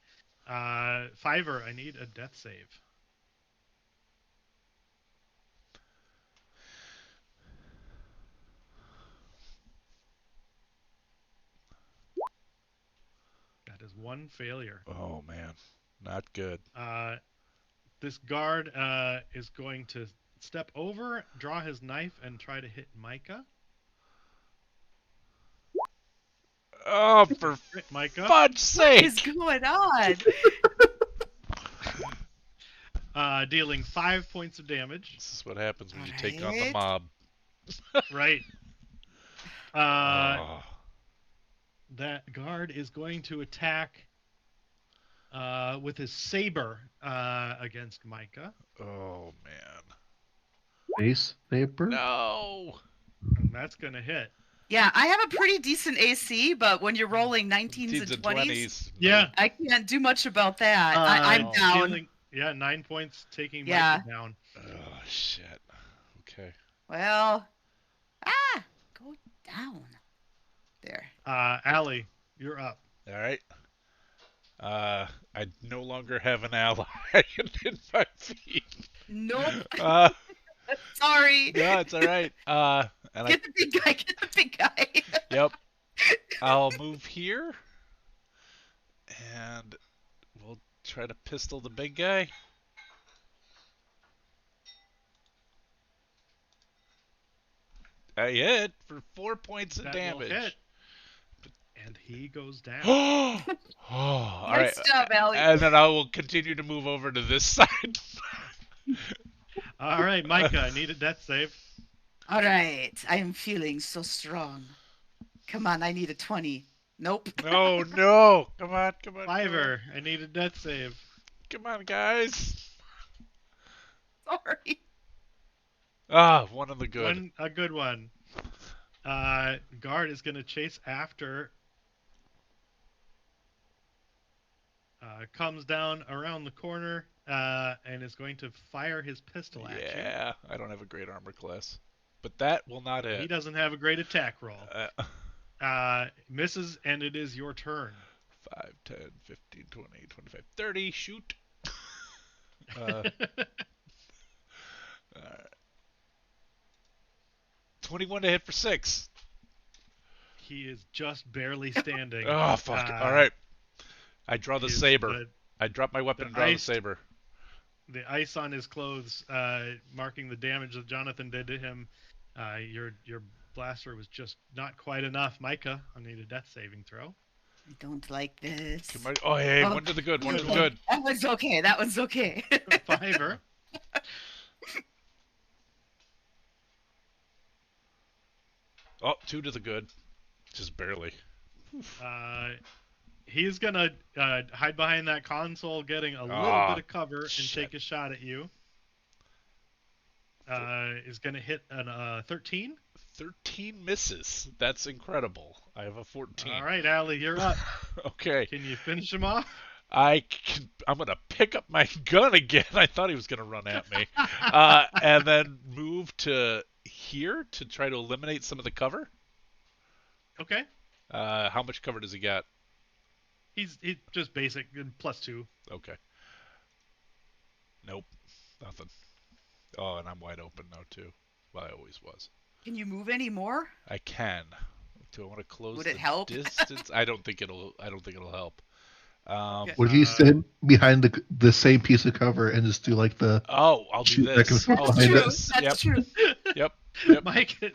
Fiver, I need a death save. That is one failure. Oh man, not good. This guard is going to step over, draw his knife, and try to hit Micah. Oh, for Crit Micah. fudge's What is sake! going on? Dealing 5 points of damage. This is what happens when you take on the Alright. mob. Right. Oh. That guard is going to attack with his saber against Micah. Oh man. Space vapor? No. And that's going to hit. Yeah, I have a pretty decent AC, but when you're rolling 19s Teens and 20s, Yeah. I can't do much about that. I'm Oh. down. Dealing, 9 points, taking Yeah. Micah down. Oh shit. Okay. Well, go down. There. Allie, you're up. All right. I no longer have an ally in my feet. Nope. Uh, Sorry. no, it's all right. And Get the big guy. Get the big guy. yep. I'll move here, and we'll try to pistol the big guy. I hit for 4 points of That will damage. hit. And he goes down. Oh, all right. Nice job, Allie. And then I will continue to move over to this side. All right, Micah, I need a death save. All right. I am feeling so strong. Come on, I need a 20. Nope. Oh no! Come on, come on. Fiver, I need a death save. Come on, guys. Sorry. Ah, one of the good. A good one. Guard is going to chase after. Comes down around the corner and is going to fire his pistol at you. Yeah, I don't have a great armor class, but that will not hit. He doesn't have a great attack roll. Misses, and it is your turn. 5, 10, 15, 20, 25, 30. Shoot. 21 to hit for 6. He is just barely standing. Oh, fuck. All right. I draw the Is saber. I drop my weapon and draw the iced- saber. The ice on his clothes, marking the damage that Jonathan did to him. Your blaster was just not quite enough. Micah, I need a death saving throw. I don't like this. Oh, hey, Oh, one to the good, one to the okay. good. That one's okay. That one's okay. Fiver. Oh, 2 to the good. Just barely. He's gonna hide behind that console, getting a little bit of cover, and shit. take a shot at you. Is gonna hit an 13. 13 misses. That's incredible. I have a 14. All right, Allie, you're up. Okay. Can you finish him off? I'm gonna pick up my gun again. I thought he was gonna run at me, and then move to here to try to eliminate some of the cover. Okay. How much cover does he got? He's just basic +2. Okay. Nope. Nothing. Oh, and I'm wide open now too. Well, I always was. Can you move any more? I can. Do I want to close Would the it help? distance? I don't think it'll help. Okay. Would he stand behind the same piece of cover and just do like the Oh, I'll do shoot back and this. forth I'll behind do it? this. That's Yep. true. Yep. Yep.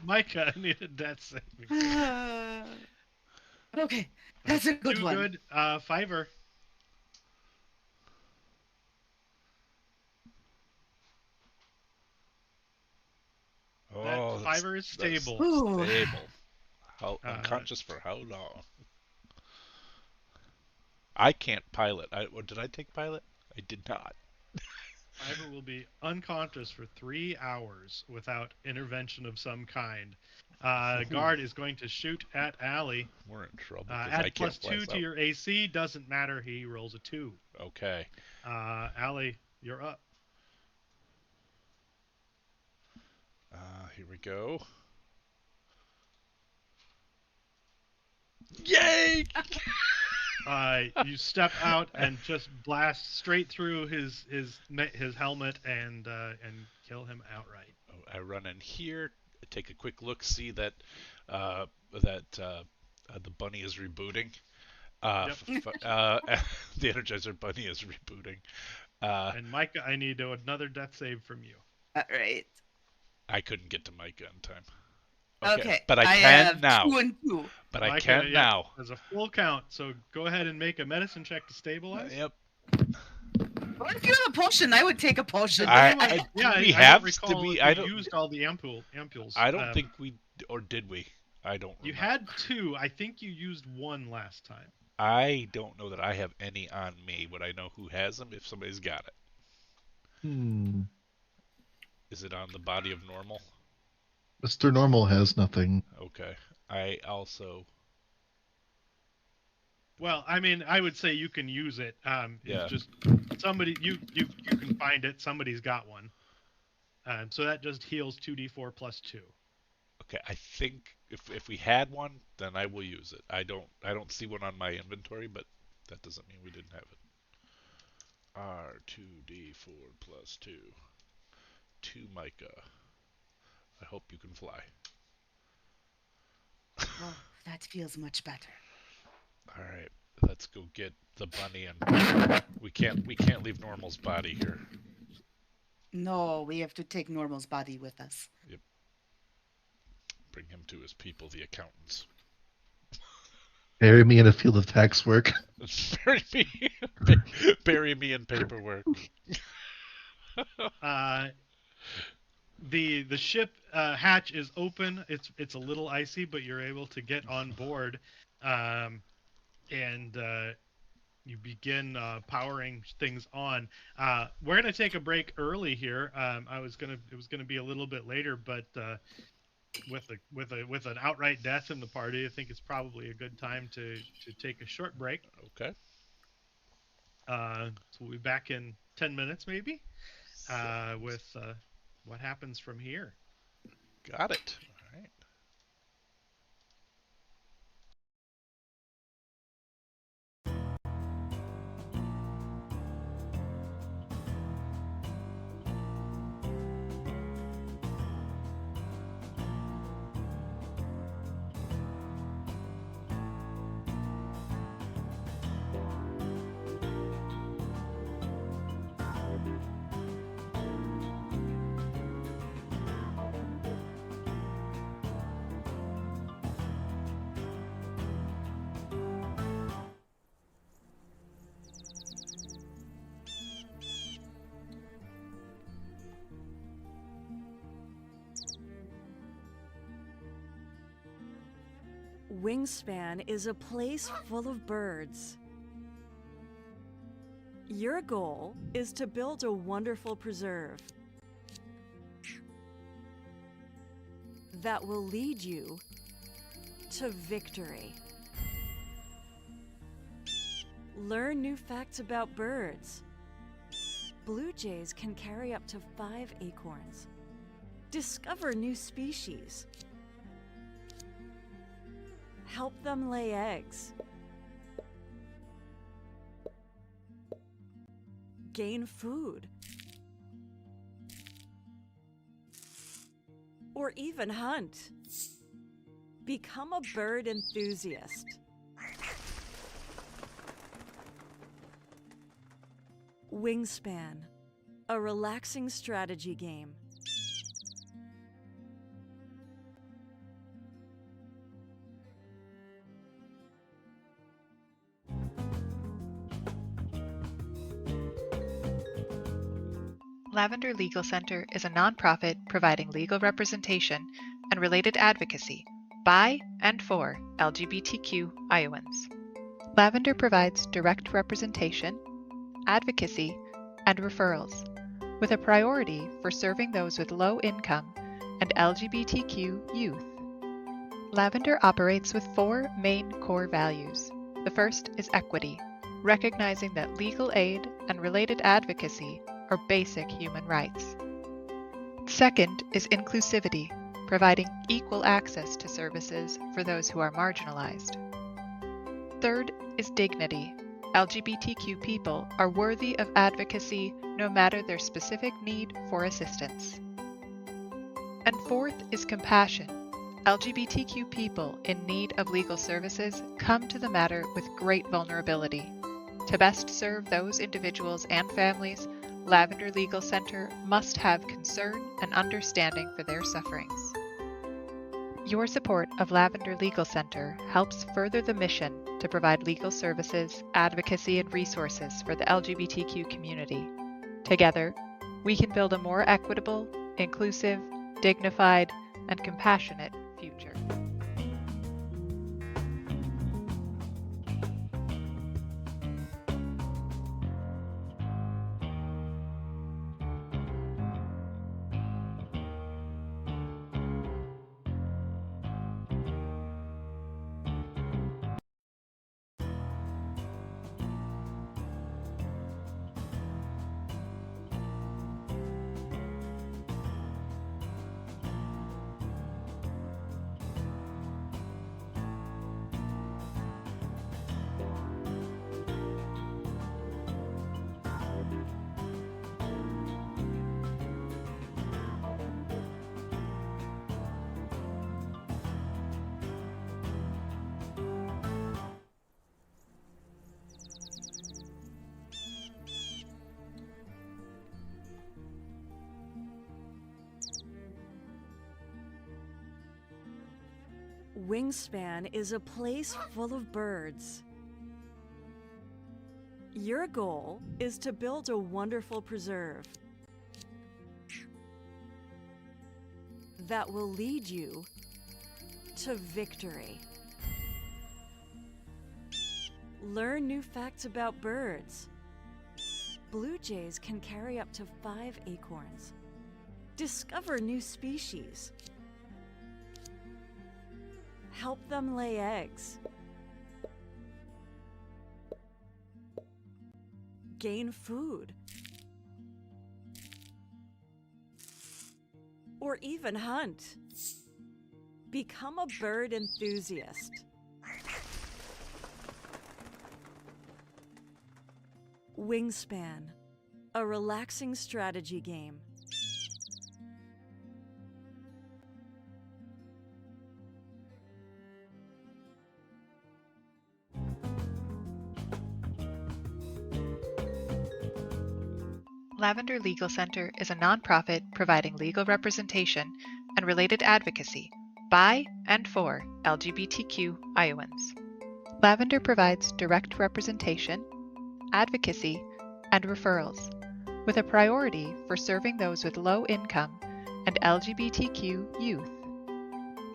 Micah, I need a death saving. Okay, that's a good Too one. good. Fiver. Oh, That Fiver is that's stable. Ooh. Stable. How Uh, unconscious for how long? I can't pilot. Did I take pilot? I did not. Fiver will be unconscious for 3 hours without intervention of some kind. Guard is going to shoot at Allie. We're in trouble because I Add can't +2 flash to out. your AC. Doesn't matter. He rolls a 2. Okay. Allie, you're up. Here we go. Yay! You step out and just blast straight through his helmet and kill him outright. I run in here, take a quick look, see that the bunny is rebooting. Yep. The Energizer Bunny is rebooting. And Micah, I need another death save from you. All right. I couldn't get to Micah in time. Okay. But I can have now. 2 and 2. But Micah, I can now. There's a full count, so go ahead and make a medicine check to stabilize. Yep. What if you have a potion? I would take a potion. I don't recall if I you don't used all the ampules. I don't think we, or did we? I don't You remember. had 2. I think you used 1 last time. I don't know that I have any on me. Would I know who has them if somebody's got it? Is it on the body of Normal? Mr. Normal has nothing. Okay. I also... Well, I mean, I would say you can use it. Yeah. It's just somebody you can find it. Somebody's got one. So that just heals 2d4 plus 2. Okay, I think if we had one, then I will use it. I don't see one on my inventory, but that doesn't mean we didn't have it. R2d4 plus 2. 2 Micah. I hope you can fly. Oh, that feels much better. All right, let's go get the bunny and we can't leave Normal's body here. No, we have to take Normal's body with us. Yep. Bring him to his people, the accountants. Bury me in a field of tax work. Bury me in paperwork. The ship hatch is open. It's a little icy, but you're able to get on board, and you begin powering things on. We're gonna take a break early here. It was gonna be a little bit later, but with an outright death in the party, I think it's probably a good time to take a short break. Okay. So we'll be back in 10 minutes maybe, with what happens from here. Got it. All right. Wingspan is a place full of birds. Your goal is to build a wonderful preserve that will lead you to victory. Learn new facts about birds. Blue jays can carry up to 5 acorns. Discover new species. Help them lay eggs. Gain food. Or even hunt. Become a bird enthusiast. Wingspan, a relaxing strategy game. Lavender Legal Center is a nonprofit providing legal representation and related advocacy by and for LGBTQ Iowans. Lavender provides direct representation, advocacy, and referrals, with a priority for serving those with low income and LGBTQ youth. Lavender operates with four main core values. The first is equity, recognizing that legal aid and related advocacy are basic human rights. Second is inclusivity, providing equal access to services for those who are marginalized. Third is dignity. LGBTQ people are worthy of advocacy no matter their specific need for assistance. And fourth is compassion. LGBTQ people in need of legal services come to the matter with great vulnerability. To best serve those individuals and families, Lavender Legal Center must have concern and understanding for their sufferings. Your support of Lavender Legal Center helps further the mission to provide legal services, advocacy, and resources for the LGBTQ community. Together, we can build a more equitable, inclusive, dignified, and compassionate future. Wingspan is a place full of birds. Your goal is to build a wonderful preserve that will lead you to victory. Learn new facts about birds. Blue jays can carry up to 5 acorns. Discover new species. Help them lay eggs. Gain food. Or even hunt. Become a bird enthusiast. Wingspan, a relaxing strategy game. Lavender Legal Center is a nonprofit providing legal representation and related advocacy by and for LGBTQ Iowans. Lavender provides direct representation, advocacy, and referrals, with a priority for serving those with low income and LGBTQ youth.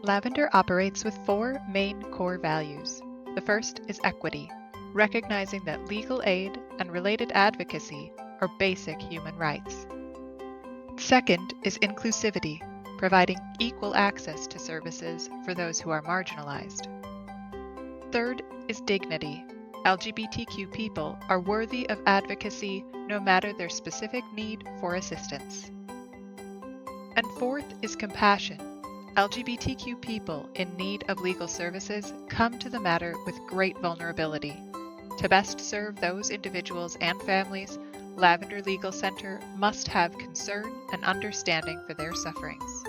Lavender operates with four main core values. The first is equity, recognizing that legal aid and related advocacy are basic human rights. Second is inclusivity, providing equal access to services for those who are marginalized. Third is dignity. LGBTQ people are worthy of advocacy no matter their specific need for assistance. And fourth is compassion. LGBTQ people in need of legal services come to the matter with great vulnerability. To best serve those individuals and families, Lavender Legal Center must have concern and understanding for their sufferings.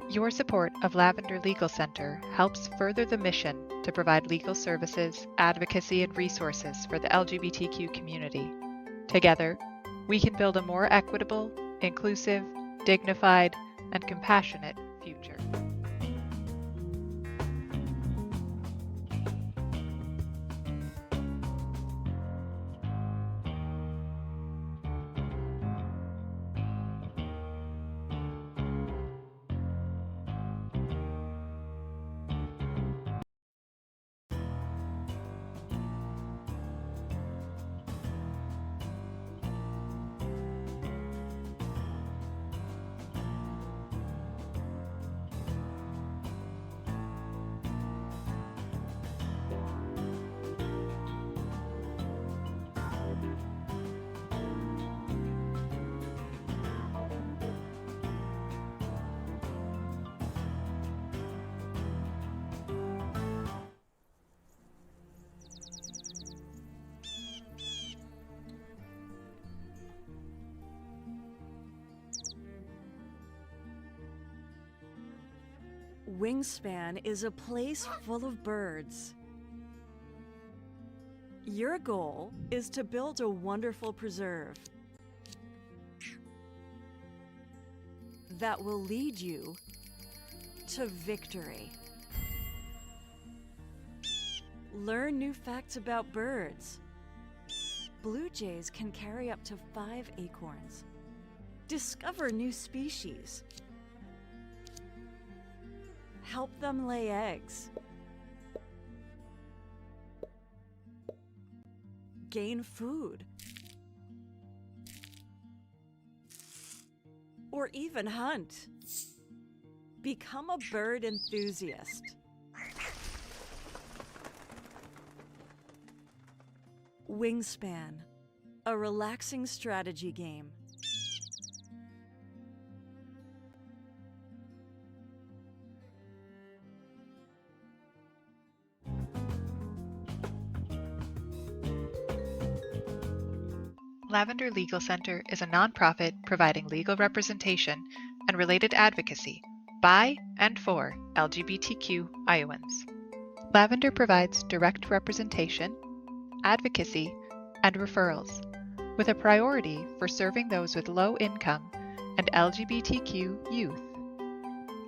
Your support of Lavender Legal Center helps further the mission to provide legal services, advocacy, and resources for the LGBTQ community. Together, we can build a more equitable, inclusive, dignified, and compassionate future. Wingspan is a place full of birds. Your goal is to build a wonderful preserve that will lead you to victory. Learn new facts about birds. Blue jays can carry up to 5 acorns. Discover new species. Help them lay eggs. Gain food. Or even hunt. Become a bird enthusiast. Wingspan, a relaxing strategy game. Lavender Legal Center is a nonprofit providing legal representation and related advocacy by and for LGBTQ Iowans. Lavender provides direct representation, advocacy, and referrals, with a priority for serving those with low income and LGBTQ youth.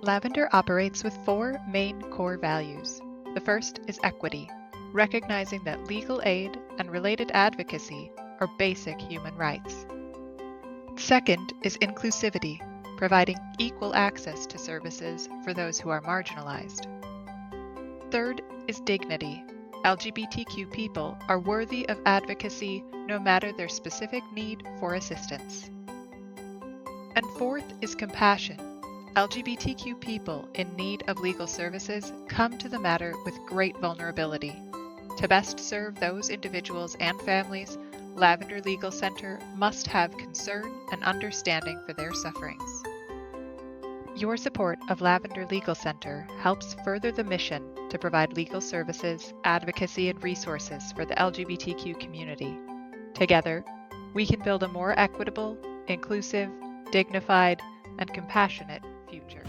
Lavender operates with 4 main core values. The first is equity, recognizing that legal aid and related advocacy are basic human rights. Second is inclusivity, providing equal access to services for those who are marginalized. Third is dignity. LGBTQ people are worthy of advocacy no matter their specific need for assistance. And fourth is compassion. LGBTQ people in need of legal services come to the matter with great vulnerability. To best serve those individuals and families, Lavender Legal Center must have concern and understanding for their sufferings. Your support of Lavender Legal Center helps further the mission to provide legal services, advocacy, and resources for the LGBTQ community. Together, we can build a more equitable, inclusive, dignified, and compassionate future.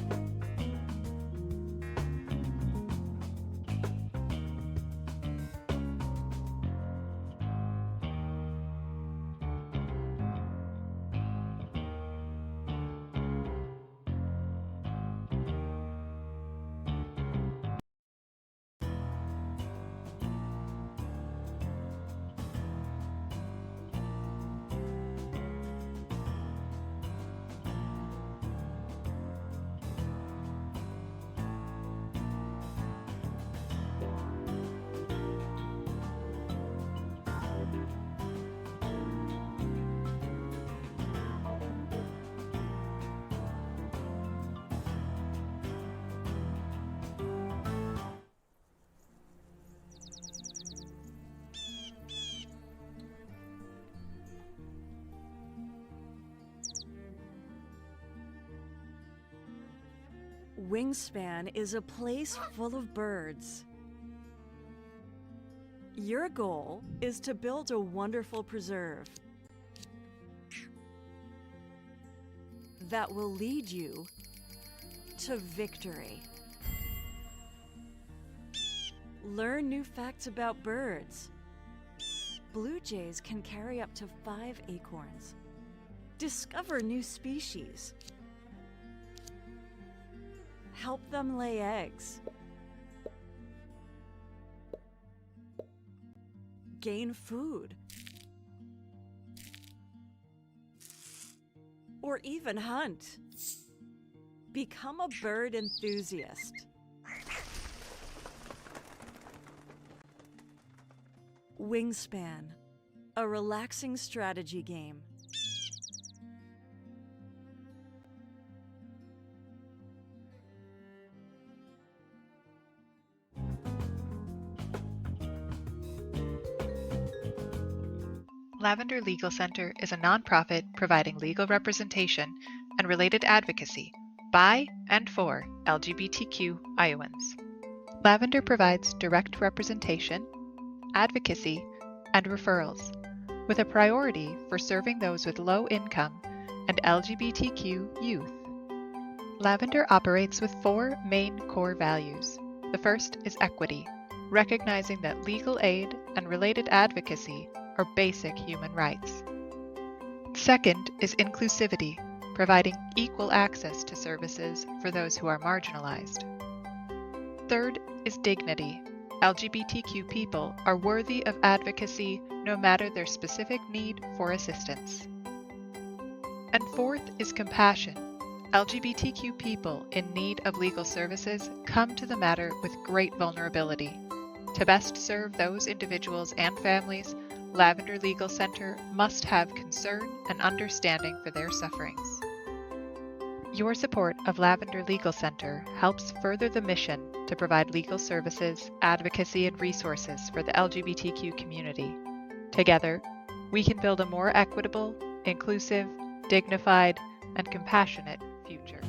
Wingspan is a place full of birds. Your goal is to build a wonderful preserve that will lead you to victory. Learn new facts about birds. Blue jays can carry up to 5 acorns. Discover new species. Help them lay eggs. Gain food. Or even hunt. Become a bird enthusiast. Wingspan, a relaxing strategy game. Lavender Legal Center is a nonprofit providing legal representation and related advocacy by and for LGBTQ Iowans. Lavender provides direct representation, advocacy, and referrals, with a priority for serving those with low income and LGBTQ youth. Lavender operates with four main core values. The first is equity, recognizing that legal aid and related advocacy are basic human rights. Second is inclusivity, providing equal access to services for those who are marginalized. Third is dignity. LGBTQ people are worthy of advocacy no matter their specific need for assistance. And fourth is compassion. LGBTQ people in need of legal services come to the matter with great vulnerability. To best serve those individuals and families, Lavender Legal Center must have concern and understanding for their sufferings. Your support of Lavender Legal Center helps further the mission to provide legal services, advocacy, and resources for the LGBTQ community. Together, we can build a more equitable, inclusive, dignified, and compassionate future.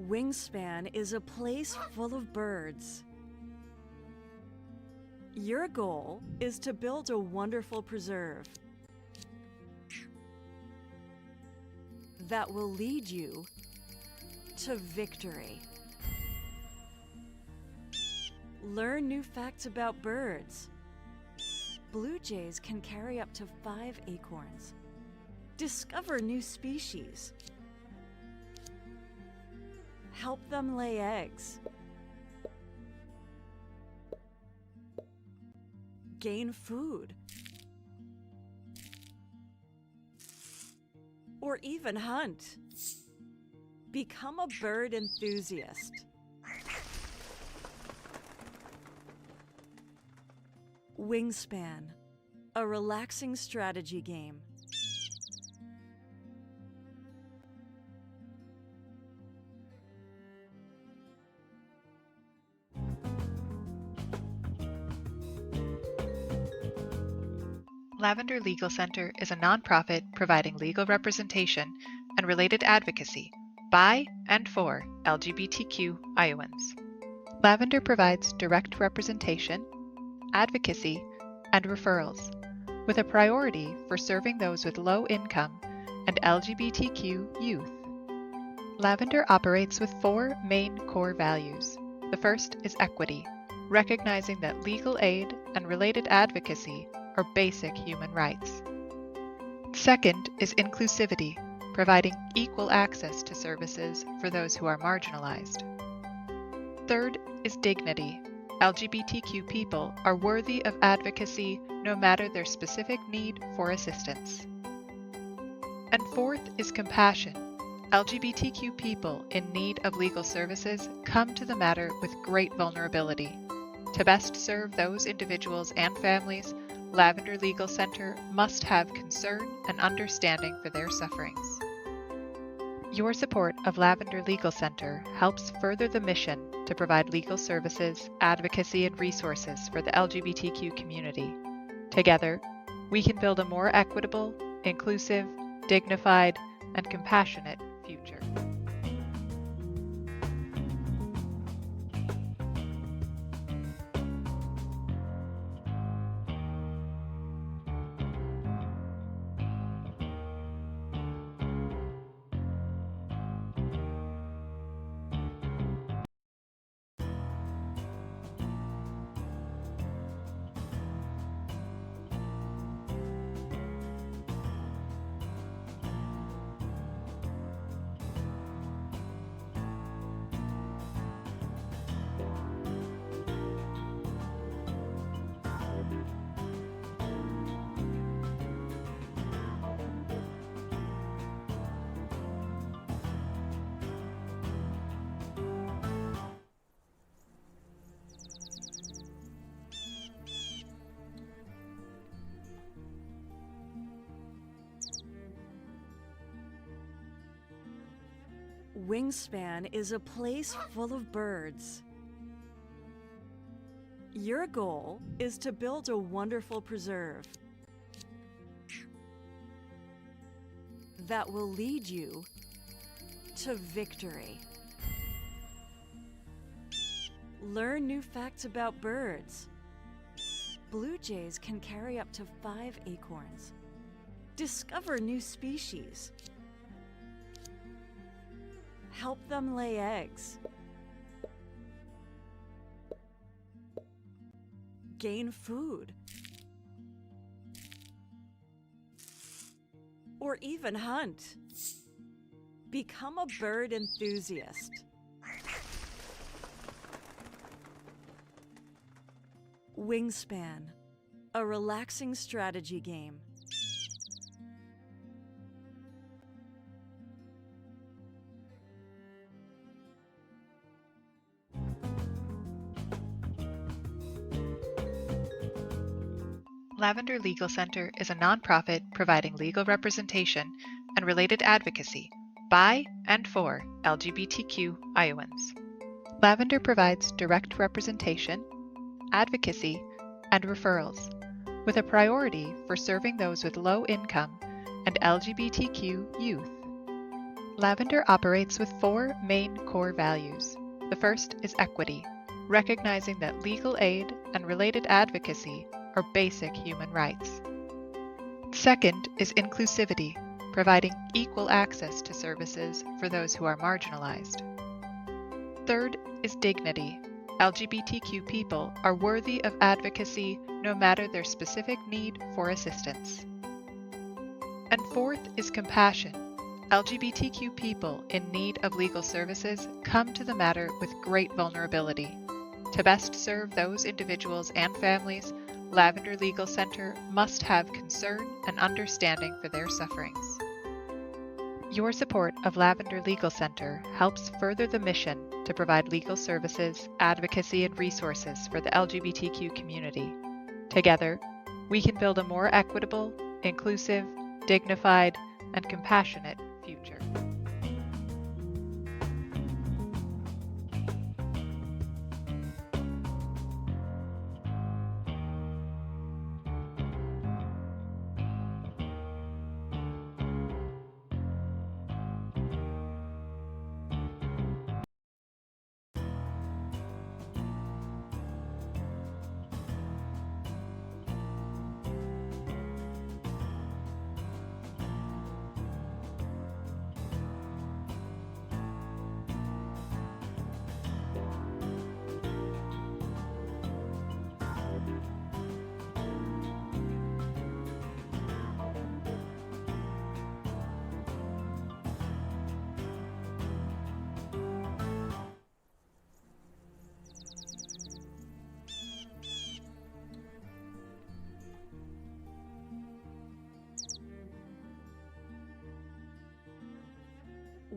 Wingspan is a place full of birds. Your goal is to build a wonderful preserve that will lead you to victory. Learn new facts about birds. Blue jays can carry up to 5 acorns. Discover new species. Help them lay eggs. Gain food. Or even hunt. Become a bird enthusiast. Wingspan, a relaxing strategy game. Lavender Legal Center is a nonprofit providing legal representation and related advocacy by and for LGBTQ Iowans. Lavender provides direct representation, advocacy, and referrals, with a priority for serving those with low income and LGBTQ youth. Lavender operates with four main core values. The first is equity, recognizing that legal aid and related advocacy are basic human rights. Second is inclusivity, providing equal access to services for those who are marginalized. Third is dignity. LGBTQ people are worthy of advocacy no matter their specific need for assistance. And fourth is compassion. LGBTQ people in need of legal services come to the matter with great vulnerability. To best serve those individuals and families, Lavender Legal Center must have concern and understanding for their sufferings. Your support of Lavender Legal Center helps further the mission to provide legal services, advocacy, and resources for the LGBTQ community. Together, we can build a more equitable, inclusive, dignified, and compassionate future. Wingspan is a place full of birds. Your goal is to build a wonderful preserve that will lead you to victory. Learn new facts about birds. Blue jays can carry up to 5 acorns. Discover new species. Help them lay eggs. Gain food. Or even hunt. Become a bird enthusiast. Wingspan, a relaxing strategy game. Lavender Legal Center is a nonprofit providing legal representation and related advocacy by and for LGBTQ Iowans. Lavender provides direct representation, advocacy, and referrals, with a priority for serving those with low income and LGBTQ youth. Lavender operates with 4 main core values. The first is equity, recognizing that legal aid and related advocacy are basic human rights. Second is inclusivity, providing equal access to services for those who are marginalized. Third is dignity. LGBTQ people are worthy of advocacy no matter their specific need for assistance. And fourth is compassion. LGBTQ people in need of legal services come to the matter with great vulnerability. To best serve those individuals and families, Lavender Legal Center must have concern and understanding for their sufferings. Your support of Lavender Legal Center helps further the mission to provide legal services, advocacy, and resources for the LGBTQ community. Together, we can build a more equitable, inclusive, dignified, and compassionate future.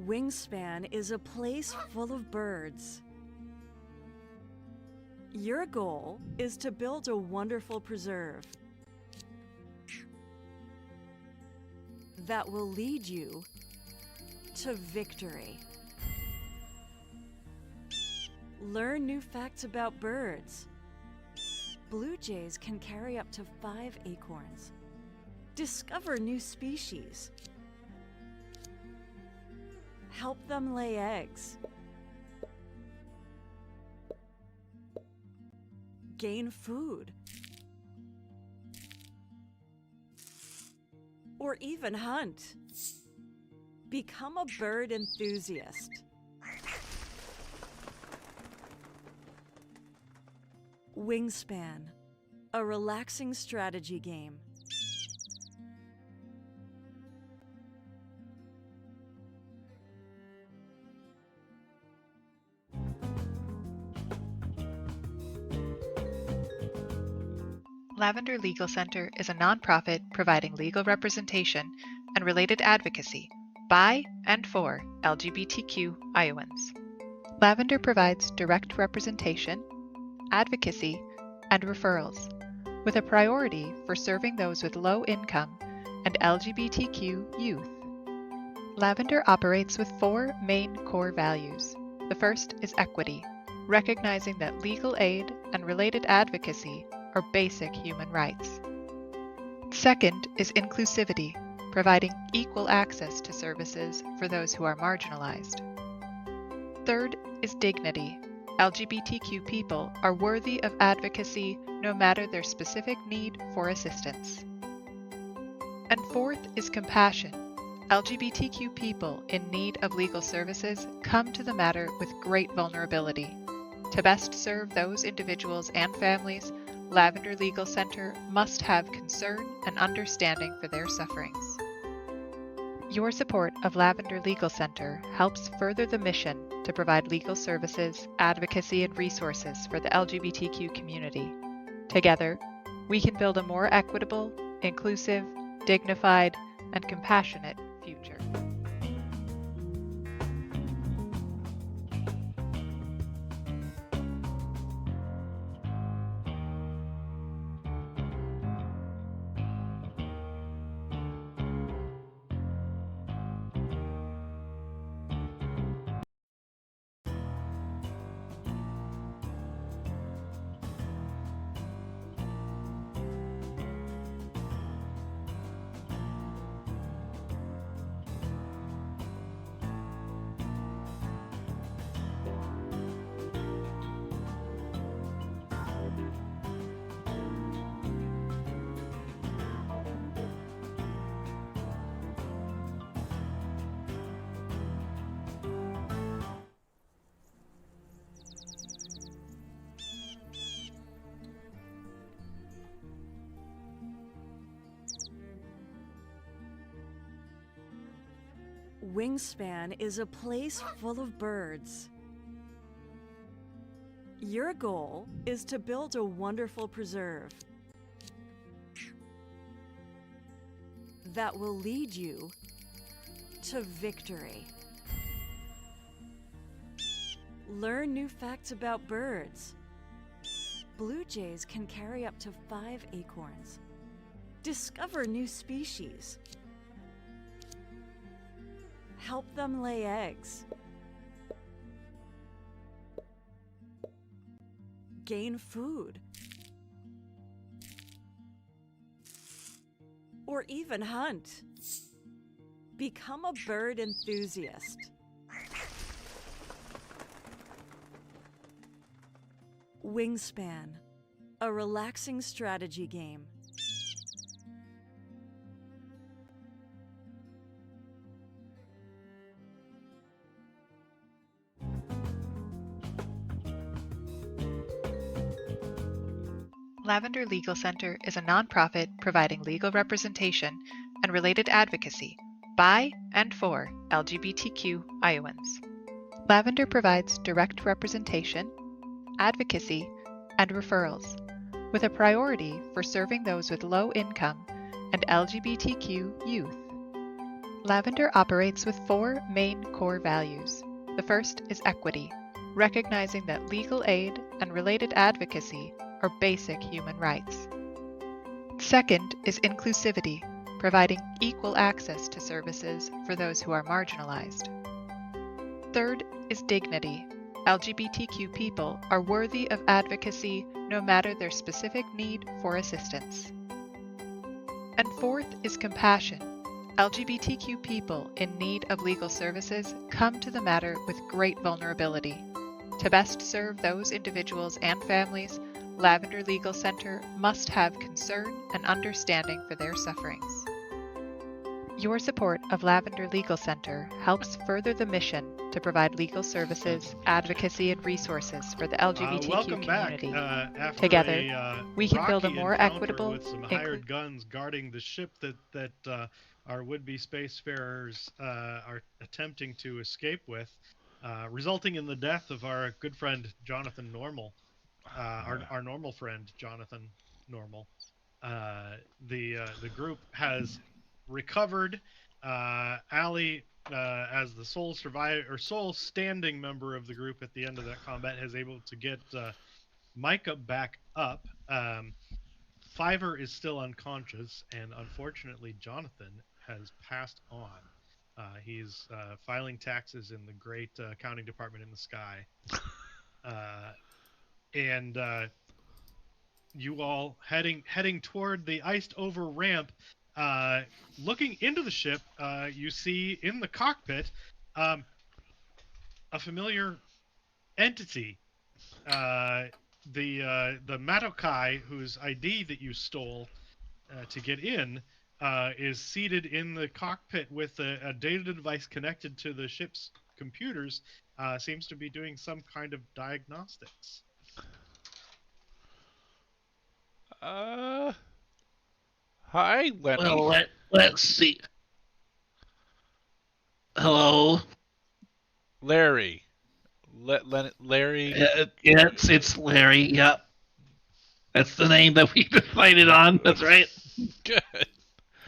Wingspan is a place full of birds. Your goal is to build a wonderful preserve that will lead you to victory. Learn new facts about birds. Blue jays can carry up to 5 acorns. Discover new species. Help them lay eggs. Gain food. Or even hunt. Become a bird enthusiast. Wingspan, a relaxing strategy game. Lavender Legal Center is a nonprofit providing legal representation and related advocacy by and for LGBTQ Iowans. Lavender provides direct representation, advocacy, and referrals, with a priority for serving those with low income and LGBTQ youth. Lavender operates with four main core values. The first is equity, recognizing that legal aid and related advocacy are basic human rights. Second is inclusivity, providing equal access to services for those who are marginalized. Third is dignity. LGBTQ people are worthy of advocacy no matter their specific need for assistance. And fourth is compassion. LGBTQ people in need of legal services come to the matter with great vulnerability. To best serve those individuals and families, Lavender Legal Center must have concern and understanding for their sufferings. Your support of Lavender Legal Center helps further the mission to provide legal services, advocacy, and resources for the LGBTQ community. Together, we can build a more equitable, inclusive, dignified, and compassionate future. Wingspan is a place full of birds. Your goal is to build a wonderful preserve that will lead you to victory. Learn new facts about birds. Blue jays can carry up to 5 acorns. Discover new species. Help them lay eggs. Gain food. Or even hunt. Become a bird enthusiast. Wingspan, a relaxing strategy game. Lavender Legal Center is a nonprofit providing legal representation and related advocacy by and for LGBTQ Iowans. Lavender provides direct representation, advocacy, and referrals, with a priority for serving those with low income and LGBTQ youth. Lavender operates with four main core values. The first is equity, recognizing that legal aid and related advocacy are basic human rights. Second is inclusivity, providing equal access to services for those who are marginalized. Third is dignity. LGBTQ people are worthy of advocacy no matter their specific need for assistance. And fourth is compassion. LGBTQ people in need of legal services come to the matter with great vulnerability. To best serve those individuals and families, Lavender Legal Center must have concern and understanding for their sufferings. Your support of Lavender Legal Center helps further the mission to provide legal services, advocacy, and resources for the LGBTQ Welcome community. back. After Together, a we can build a rocky more encounter equitable, with some hired guns guarding the ship that our would-be spacefarers are attempting to escape with, resulting in the death of our good friend Jonathan Normal, our normal friend Jonathan Normal. The group has recovered. Allie, as the sole survivor or sole standing member of the group at the end of that combat, has able to get Micah back up. Fiverr is still unconscious, and unfortunately, Jonathan has passed on. He's filing taxes in the great accounting department in the sky. And you all heading toward the iced over ramp. Looking into the ship, you see in the cockpit a familiar entity. The Matokai, whose ID that you stole to get in, is seated in the cockpit with a data device connected to the ship's computers. Seems to be doing some kind of diagnostics. Hi, Lenny. Well, let's see. Hello. Larry. Larry. It's Larry. Yep. That's the name that we decided on. That's right. Good.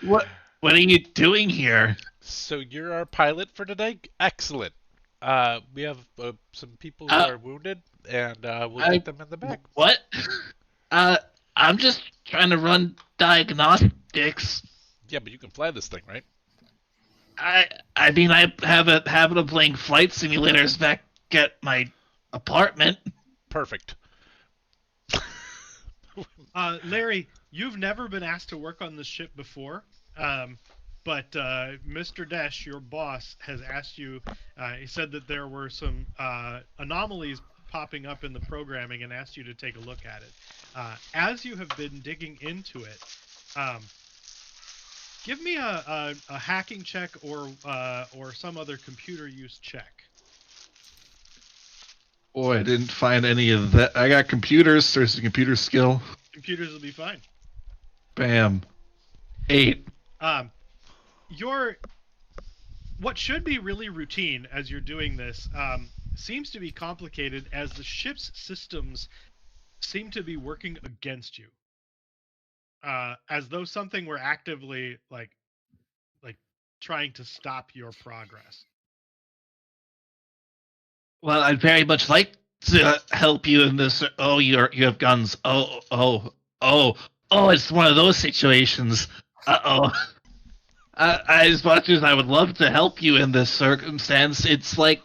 What are you doing here? So you're our pilot for today? Excellent. We have some people who are wounded, and we'll get them in the back. What? I'm just trying to run diagnostics. Yeah, but you can fly this thing, right? I mean, I have a habit of playing flight simulators back at my apartment. Perfect. Larry, you've never been asked to work on this ship before, but Mr. Desh, your boss, has asked you. He said that there were some anomalies popping up in the programming and asked you to take a look at it. As you have been digging into it, give me a hacking check or some other computer use check. Boy, I didn't find any of that. I got computers. There's a computer skill. Computers will be fine. Bam. 8. What should be really routine as you're doing this seems to be complicated as the ship's systems seem to be working against you. As though something were actively like trying to stop your progress. Well, I'd very much like to help you in this. Oh, you have guns. Oh! It's one of those situations. As much as I would love to help you in this circumstance, it's like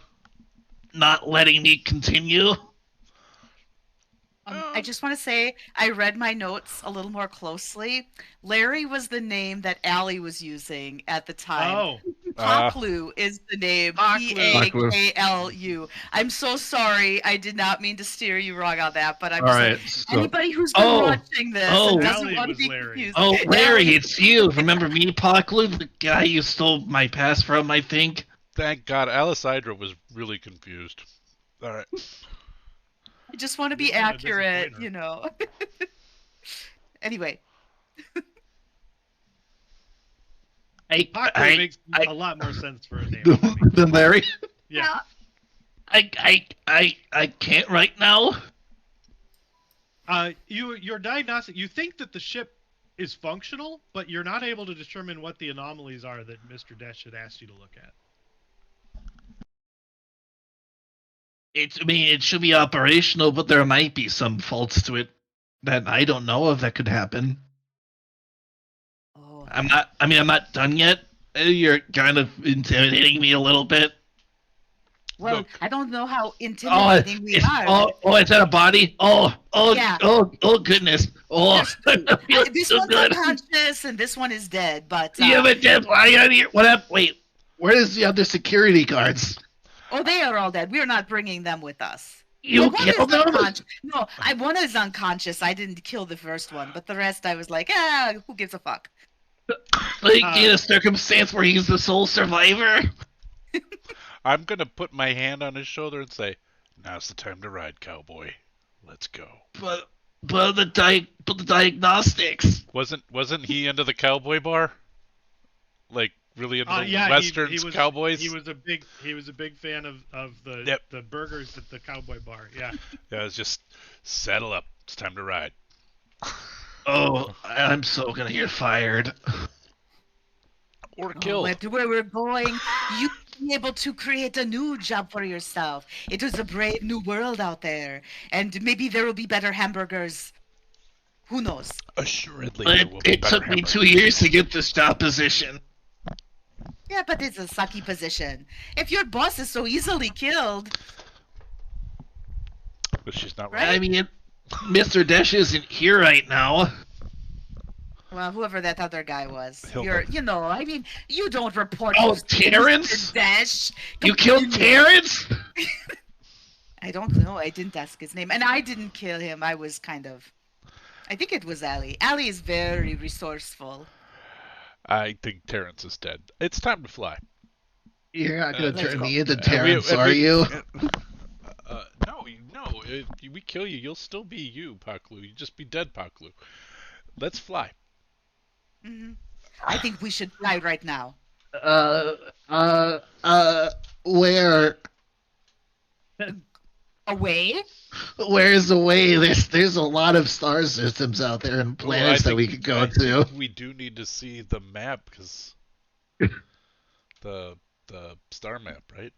not letting me continue. I just want to say I read my notes a little more closely. Larry was the name that Allie was using at the time. Oh, Paklu is the name. Paklu. I'm so sorry. I did not mean to steer you wrong on that, but I'm All just right. like, So, anybody who's been watching this and doesn't Allie want to was be Larry. confused. oh, Larry, it's you. Remember me, Paklu, the guy you stole my pass from? I think. Thank God, Alicidra was really confused. All right. I just want to be You don't wanna accurate, disappoint her. Anyway. Paklu makes a lot more sense for a name than me. Than Larry. Yeah. I can't right now. Your diagnostic. You think that the ship is functional, but you're not able to determine what the anomalies are that Mr. Desh had asked you to look at. It should be operational, but there might be some faults to it that I don't know of that could happen. Oh. I'm not done yet. You're kind of intimidating me a little bit. Well, Look. I don't know how intimidating we are. It's at a body. Yeah. Oh goodness. Oh, This so one's good. unconscious and this one is dead, but Yeah, but Jeff, I got here. What up? Wait, where's the other security guards? oh, they are all dead. We're not bringing them with us. You Well, one killed is them? unconscious. No, one is unconscious. I didn't kill the first one, but the rest I was like, who gives a fuck? Like in a circumstance where he's the sole survivor. I'm gonna put my hand on his shoulder and say, "Now's the time to ride, cowboy. Let's go." But the diagnostics. Wasn't he into the cowboy bar? Like really into the Yeah, westerns, he was, cowboys? He was a big fan of the Yep. the burgers at the cowboy bar. Yeah. Yeah, it's just settle up. It's time to ride. Oh, I'm so gonna get fired. Or Oh, killed. where we're going, you be able to create a new job for yourself. It is a brave new world out there, and maybe there will be better hamburgers. Who knows? Assuredly, there will be It better took me hamburgers. 2 years to get this job position. Yeah, but it's a sucky position. If your boss is so easily killed, But she's not wrong. I right? mean, Mr. Desh isn't here right now. Well, whoever that other guy was, Hilda. I mean, you don't report Oh, to Mr. Terrence? Dash. You killed Continue. Terrence? I don't know. I didn't ask his name, and I didn't kill him. I was kind of. I think it was Ali. Ali is very resourceful. I think Terrence is dead. It's time to fly. You're not gonna Let's turn go. me into And we, Terrence, and are we, you? no, no. If we kill you, you'll still be you, Paklu. You just be dead, Paklu. Let's fly. Hmm. I think we should fly right now. Uh, uh, uh, where? Away? Where's the way? There's a lot of star systems out there and Oh, I planets that think we could go I to. think we do need to see the map because the star map, right?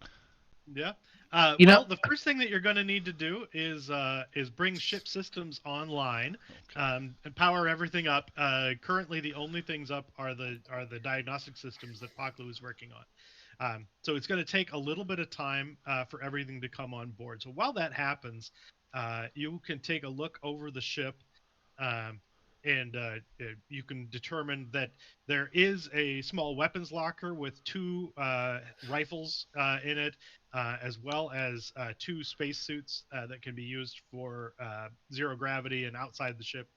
Yeah. You Well, know, the first thing that you're going to need to do is bring ship systems online, Okay. and power everything up. Currently, the only things up are the diagnostic systems that Paklu is working on. So it's going to take a little bit of time for everything to come on board. So while that happens, you can take a look over the ship, um, and you can determine that there is a small weapons locker with two rifles in it, as well as two spacesuits that can be used for zero gravity and outside the ship.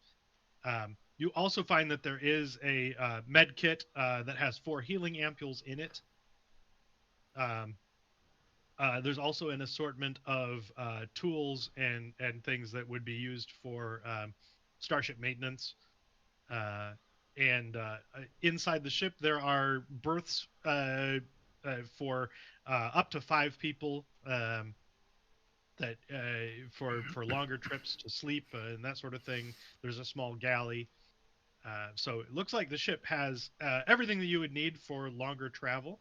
You also find that there is a med kit that has four healing ampules in it. Um, there's also an assortment of tools and things that would be used for starship maintenance. Uh, and inside the ship, there are berths for up to five people, that for longer trips to sleep and that sort of thing. There's a small galley. So it looks like the ship has everything that you would need for longer travel.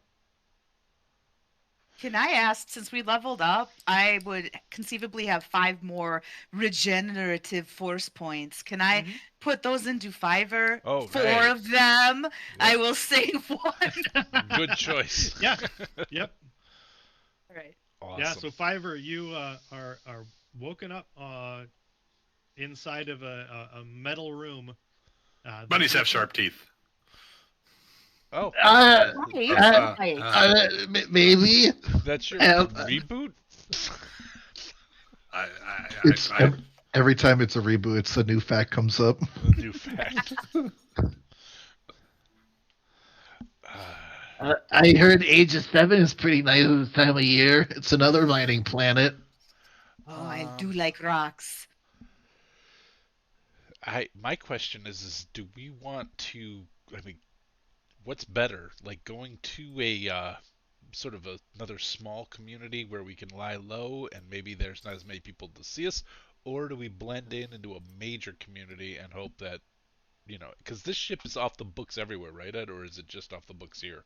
Can I ask, since we leveled up, I would conceivably have 5 more regenerative force points. Can I Mhm. put those into Fiverr? Oh, 4 hey. of them. I Yep. will save one. Good choice. Yeah. Yep. All right. Yeah. Awesome. So Fiverr, you are woken up inside of a metal room. Bunnies That's have lit. sharp teeth. Oh, uh, Right. Uh, uh, Right. uh, maybe. that's your Uh, reboot? I, it's I, every time it's a reboot, it's a new fact comes up. The new fact. I heard Age of Seven is pretty nice this time of year. It's another mining planet. Oh, I do Um, like rocks. my question is do we want to? I mean, what's better, like going to a sort of another small community where we can lie low and maybe there's not as many people to see us, or do we blend in into a major community and hope that because this ship is off the books everywhere, right, Ed? Or is it just off the books here?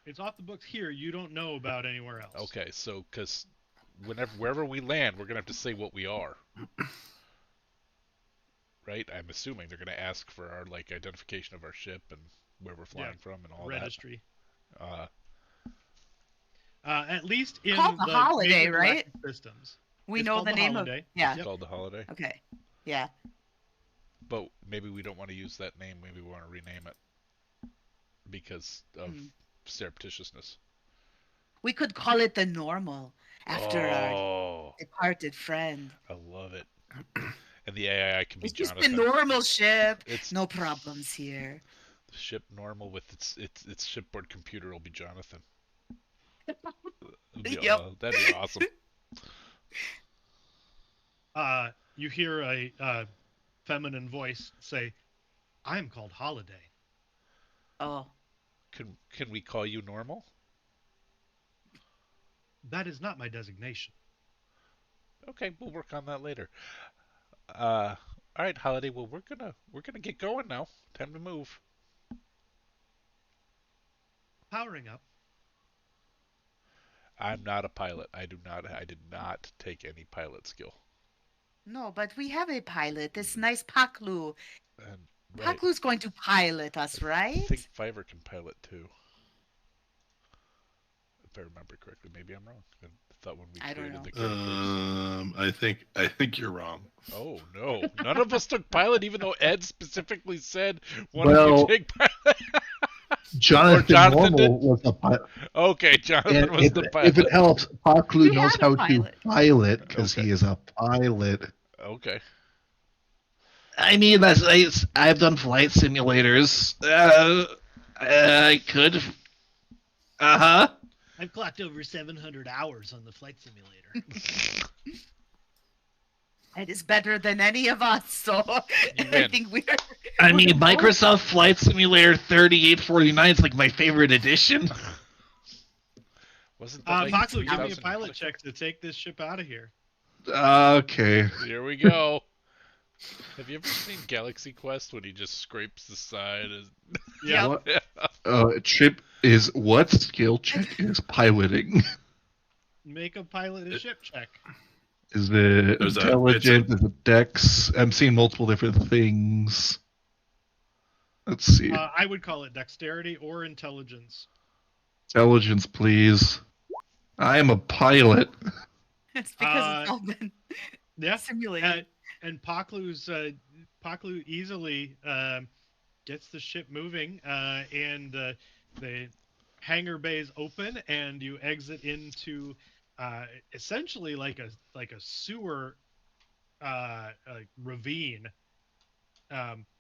It's off the books here. You don't know about anywhere else. Okay, so because wherever we land, we're gonna have to say what we are, right? I'm assuming they're gonna ask for our like identification of our ship and where we're Yeah. flying from and all that. Registry. Uh, At least Called in the the holiday, major right? galactic systems. We It's know called the the name of. Holiday. Yeah. it's Yep. called the holiday, Okay. Yeah. but maybe we don't want to use that name. Maybe we want to rename it because of Hmm. surreptitiousness. We could call it the normal after our Oh, departed friend. I love it. And the AI can be It's just the Jonathan. normal ship. It's No problems here. the ship normal with its shipboard computer will be Jonathan. Yep. That'd be awesome. You hear a feminine voice say, "I'm called Holiday." Oh, Can we call you normal? That is not my designation. Okay, we'll work on that later. Uh, all right, Holiday. Well, we're gonna get going now. Time to move. Powering up. I'm not a pilot. I did not take any pilot skill. no, but we have a pilot. This nice Paklu. And right, Paklu's going to pilot us, I think right? Fiverr can pilot too. if I remember correctly. Maybe I'm wrong. I thought when we I don't created know. the characters. I think you're wrong. Oh no! None of us took pilot, even though Ed specifically said one of you Well, take pilot. Or Jonathan Jonathan did. Normal was a pilot. Okay, Jonathan And was the if pilot. it helps, Paklu We knows had a how to pilot. pilot because Okay. he is a pilot. Okay. I mean, I've done flight simulators. I could. I've clocked over 700 hours on the flight simulator. It is better than any of us, so You I win. think we're. I mean, we're both- Microsoft Flight Simulator 3849 is like my favorite edition. Wasn't that like Foxley, give me a 3,000 pilot check to take this ship out of here. Okay. Here we go. Have you ever seen Galaxy Quest when he just scrapes the side? Yeah. What? Trip is what skill check is piloting? Make a pilot a ship check. Is it There's intelligent? Is it dex? I'm seeing multiple different things. Let's see. I would call it dexterity or intelligence. Intelligence, please. I am a pilot. It's because it's all been Yeah. simulated. And Paklu easily gets the ship moving, and the hangar bays open, and you exit into essentially like a sewer like ravine,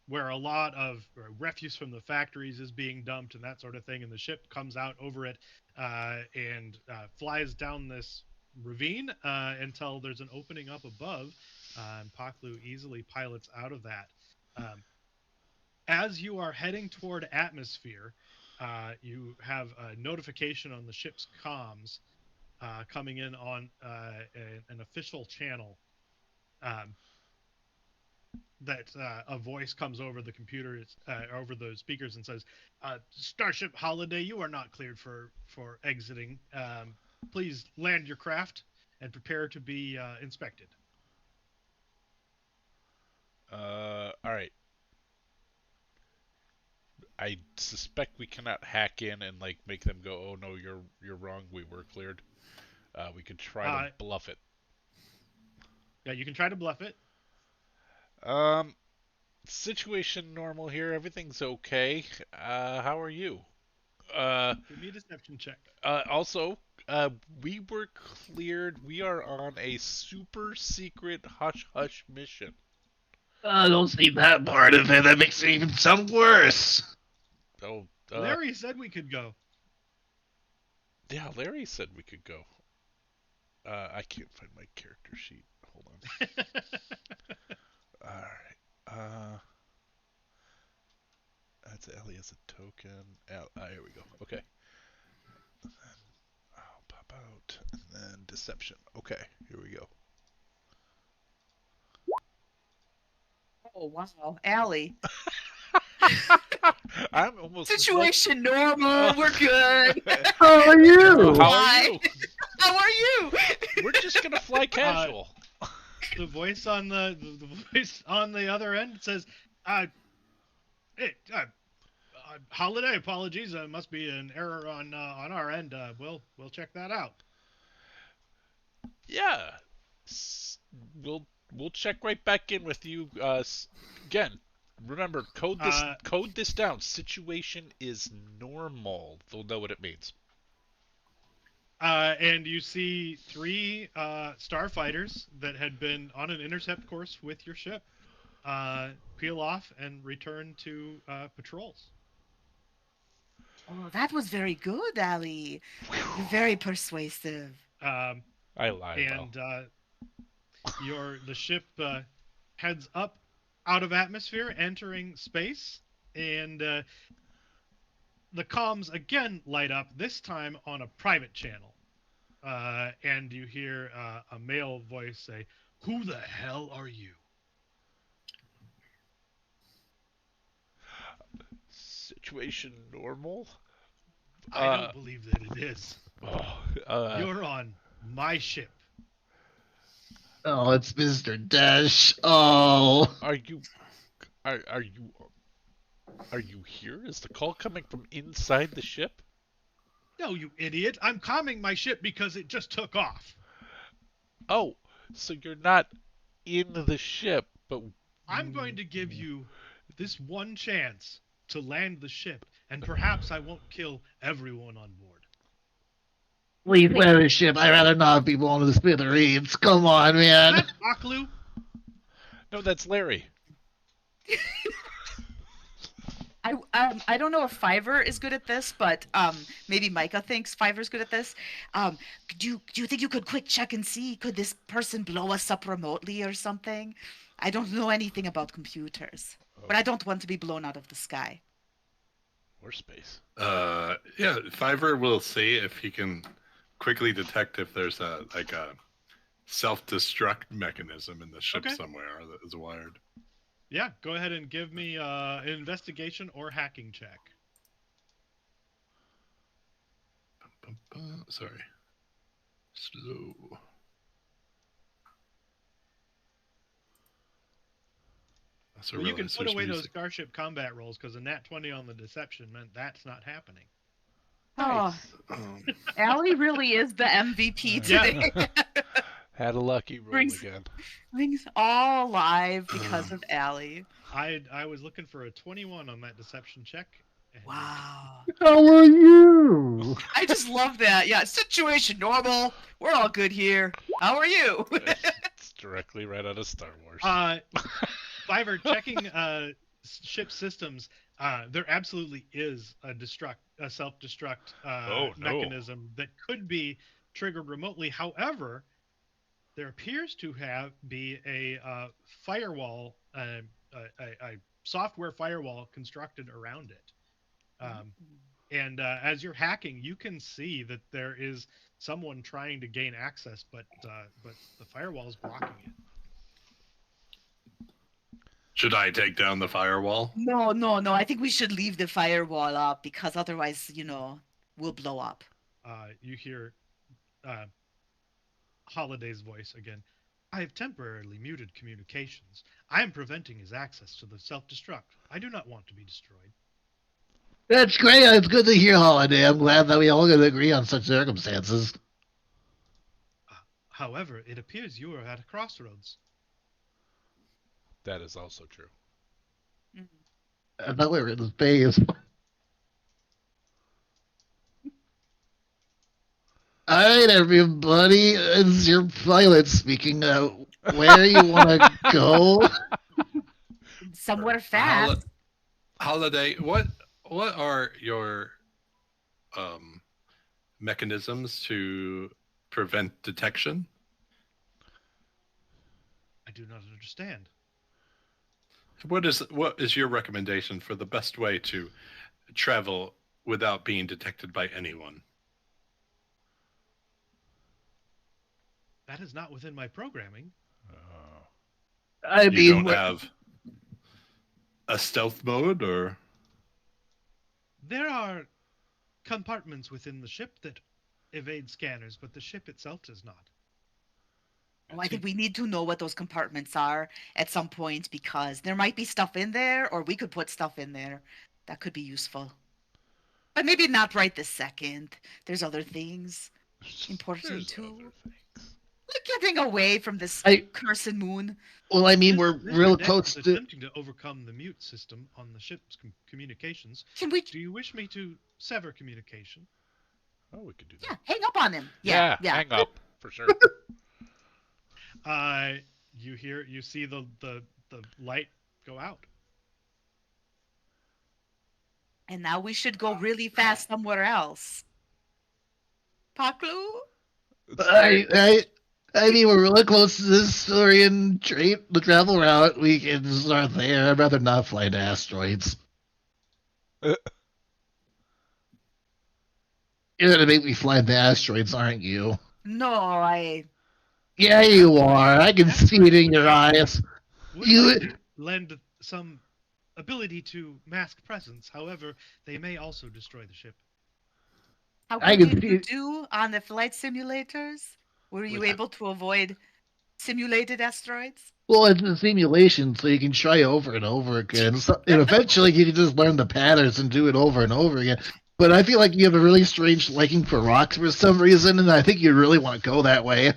where a lot of refuse from the factories is being dumped and that sort of thing, and the ship comes out over it and flies down this ravine until there's an opening up above, and Paklu easily pilots out of that. As you are heading toward atmosphere, you have a notification on the ship's comms coming in on an official channel. That a voice comes over the computers, over the speakers, and says, "Starship Holiday, you are not cleared for exiting. Please land your craft and prepare to be inspected." All right. I suspect we cannot hack in and like make them go, "Oh no, you're wrong. We were cleared." We could try to bluff it. Yeah, you can try to bluff it. Situation normal here. Everything's okay. How are you? Give me a deception check. Also, we were cleared. We are on a super secret hush hush mission. Don't see that part of it. That makes it even sound worse. Oh, Larry said we could go. yeah, Larry said we could go. I can't find my character sheet. Hold on. All right. That's Ellie as a token. Here we go. Okay. And then I'll pop out, and then deception. Okay, here we go. Oh wow, Allie. I'm almost Situation normal. We're good. How are you? How are you? How are you? We're just gonna fly casual. The voice on the voice on the other end says, "Hey, Holiday, apologies. Must be an error on our end. We'll check that out." Yeah. We'll check right back in with you. Again, remember code this down. Situation is normal. They'll know what it means. And you see 3 starfighters that had been on an intercept course with your ship peel off and return to patrols. Oh, that was very good, Allie. You're very persuasive. I lied. And the ship heads up out of atmosphere, entering space, and the comms again light up, this time on a private channel. And you hear a male voice say, "Who the hell are you?" Situation normal? I don't believe that it is. Oh, You're on my ship. Oh, it's Mr. Dash. Oh. Are you here? Is the call coming from inside the ship? No, you idiot. I'm calming my ship because it just took off. Oh, so you're not in the ship, but I'm going to give you this one chance to land the ship, and perhaps I won't kill everyone on board. Please land the ship. I'd rather not be blown to the smithereens. Come on, Is man. that Aklu? no, that's Larry. I don't know if Fiverr is good at this, but maybe Micah thinks Fiverr's good at this. Do you think you could quick check and see could this person blow us up remotely or something? I don't know anything about computers, but I don't want to be blown out of the sky. Or space. Yeah, Fiverr will see if he can quickly detect if there's a self-destruct mechanism in the ship Okay. somewhere that is wired. Yeah, go ahead and give me an investigation or hacking check. Sorry. Slow. So Well, you can put away those Starship combat rolls because a nat 20 on the deception meant that's not happening. Oh, Allie really is the MVP today. Had a lucky roll Brings- again. Things all alive because of Allie. I was looking for a 21 on that deception check. And Wow. How are you? I just love that. Yeah, situation normal. We're all good here. How are you? It's directly right out of Star Wars. Fiverr, checking ship systems, there absolutely is a self-destruct mechanism that could be triggered remotely. However, there appears to be a firewall, a software firewall constructed around it. And as you're hacking, you can see that there is someone trying to gain access, but the firewall is blocking it. Should I take down the firewall? No. I think we should leave the firewall up because otherwise, we'll blow up. You hear Holiday's voice again. I have temporarily muted communications. I am preventing his access to the self-destruct. I do not want to be destroyed. That's great. It's good to hear, Holiday. I'm glad that we all can agree on such circumstances. However, it appears you are at a crossroads. That is also true. I thought we were in space. Alright, everybody. It's your pilot speaking. Where you want to go? Somewhere fast. Holiday, what are your mechanisms to prevent detection? I do not understand. What is your recommendation for the best way to travel without being detected by anyone? That is not within my programming. I mean, You don't have a stealth mode, or There are compartments within the ship that evade scanners, but the ship itself does not. Oh, I think we need to know what those compartments are at some point because there might be stuff in there, or we could put stuff in there that could be useful. But maybe not right this second. There's other things important There's too. other things. We're getting away from this cursed moon. well, I mean, we're This real cadet close is to. attempting to overcome the mute system on the ship's communications. Can we? Do you wish me to sever communication? Oh, we could do Yeah, that. hang up on him. Yeah. Hang up for sure. You see the light go out. And now we should go really fast somewhere else. Paklu? I mean, we're really close to this Saurian trait, the travel route. We can start there. I'd rather not fly to asteroids. You're gonna make me fly to asteroids, aren't you? No, Yeah, you are. I can see it in your eyes. Would You- like to lend some ability to mask presence. However, they may also destroy the ship. How I good can did you see- do on the flight simulators? Were you With- able to avoid simulated asteroids? Well, it's a simulation, so you can try over and over again. And eventually, you can just learn the patterns and do it over and over again. but I feel like you have a really strange liking for rocks for some reason, and I think you really want to go that way.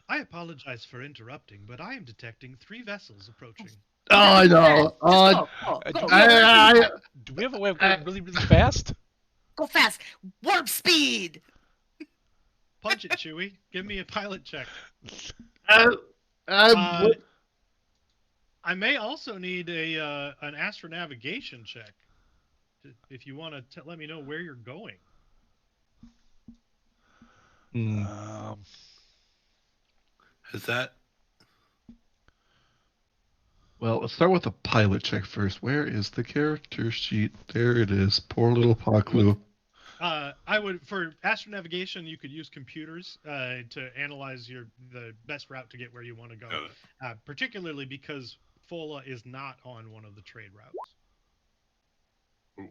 I apologize for interrupting, but I am detecting 3 vessels approaching. Oh, Okay, I go fast. know. Just Oh, go, go, Do go, we have go a really I, fast. do we have a way of I, going really, really fast? Go fast. Warp speed. Punch it, Chewie. Give me a pilot check. I, Uh, I, I may also need a an astronavigation check if you want to let me know where you're going. hmm. Um, Is that Well, let's start with a pilot check first. Where is the character sheet? There it is. Poor little Paklu. I would for astronavigation you could use computers to analyze the best route to get where you want to go, particularly because Fola is not on one of the trade routes. ooh,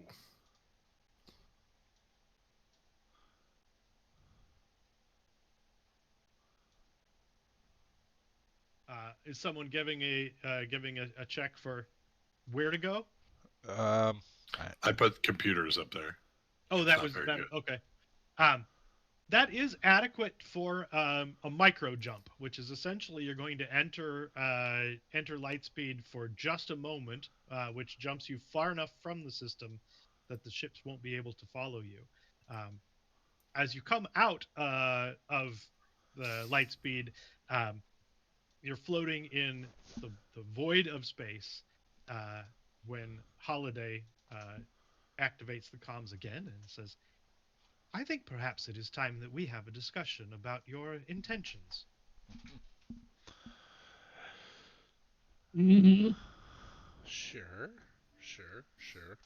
Is someone giving a check for where to go? um, I put computers up there. Oh, It's that not was very that. good. Okay. Um, that is adequate for a micro jump, which is essentially you're going to enter light speed for just a moment, which jumps you far enough from the system that the ships won't be able to follow you. Um, as you come out of the light speed, um, you're floating in the void of space uh, when Holiday activates the comms again and says, I think perhaps it is time that we have a discussion about your intentions. Mhm. sure, sure.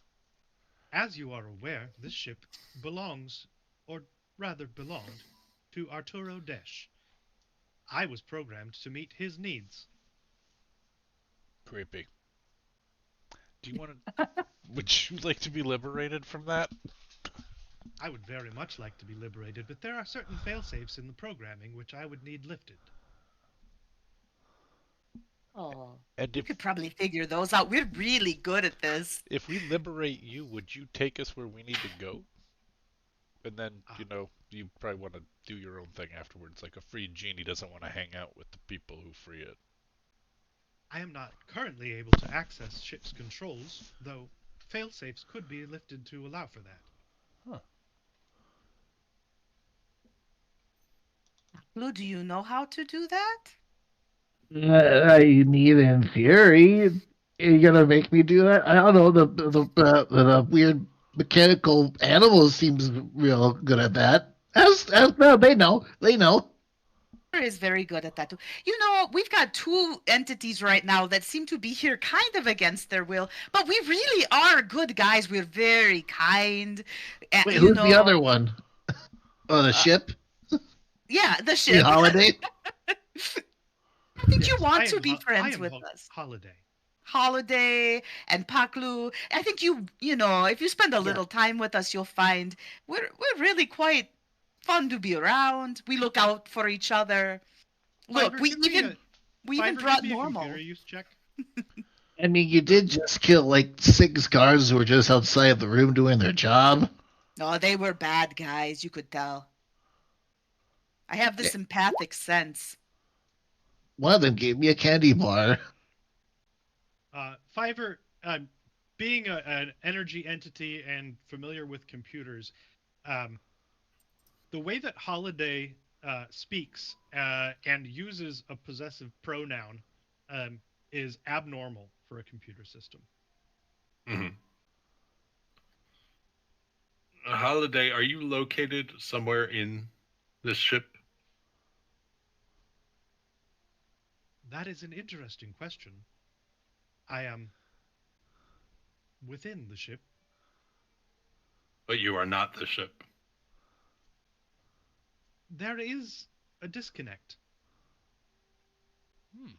As you are aware, this ship belongs, or rather belonged, to Arturo Desh. I was programmed to meet his needs. Creepy. Do you want to? Would you like to be liberated from that? I would very much like to be liberated, but there are certain failsafes in the programming which I would need lifted. Oh, And we could probably figure those out. We're really good at this. if we liberate you, would you take us where we need to go? And then, Uh, you probably want to do your own thing afterwards. Like a free genie doesn't want to hang out with the people who free it. I am not currently able to access ship's controls, though failsafes could be lifted to allow for that. Huh. Lou, do you know how to do that? I need in theory. You're gonna make me do that? I don't know. The weird mechanical animals seems real good at that. As no, they know. They know. Is very good at that too. You know, we've got 2 entities right now that seem to be here kind of against their will, but we really are good guys. We're very kind. Wait, You who's the know, other one? Oh, the uh, ship. yeah, the The ship. holiday. I think you Yes, want to be I friends am with us. Holiday. Holiday and Paklu. I think you know, if you spend a Yeah. little time with us, you'll find we're really quite fun to be around. We look out for each other. Look, Fiverr, give me a we even Fiverr, give brought me a computer normal. use check. I mean, you did just kill like 6 guards who were just outside the room doing their job. No, they were bad guys, you could tell. I have this empathic sense. One of them gave me a candy bar. Fiverr, being an energy entity and familiar with computers, um, the way that Holiday speaks and uses a possessive pronoun um, is abnormal for a computer system. Mm-hmm. Holiday, are you located somewhere in this ship? That is an interesting question. I am within the ship. But you are not the ship. There is a disconnect. Hmm.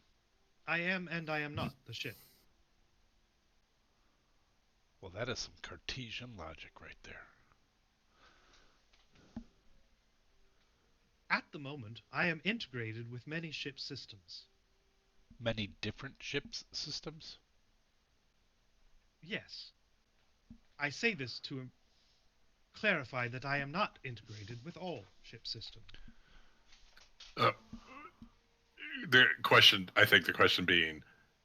I am and I am not the ship. Well, that is some Cartesian logic right there. At the moment, I am integrated with many ship systems. Many different ships systems? Yes. I say this to clarify that I am not integrated with all ship system. Uh, the question, I think the question being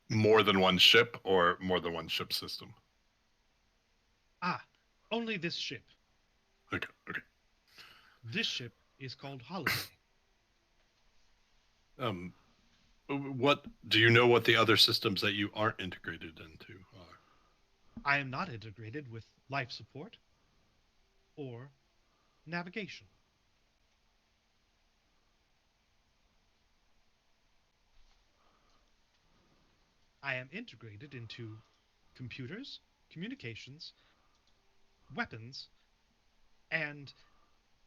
more than one ship or more than one ship system. Ah, only this ship. Okay, okay. This ship is called Holiday. Um, what do you know what the other systems that you aren't integrated into are? I am not integrated with life support or navigation. I am integrated into computers, communications, weapons, and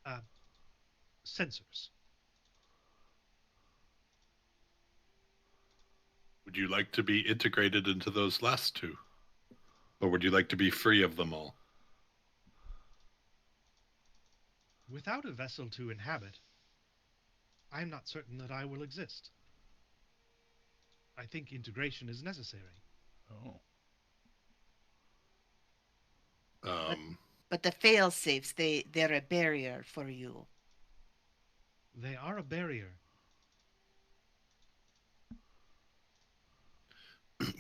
uh, sensors. Would you like to be integrated into those last two, or would you like to be free of them all? Without a vessel to inhabit, I am not certain that I will exist. I think integration is necessary. Oh. But Um, but the fail safes, they're a barrier for you. They are a barrier.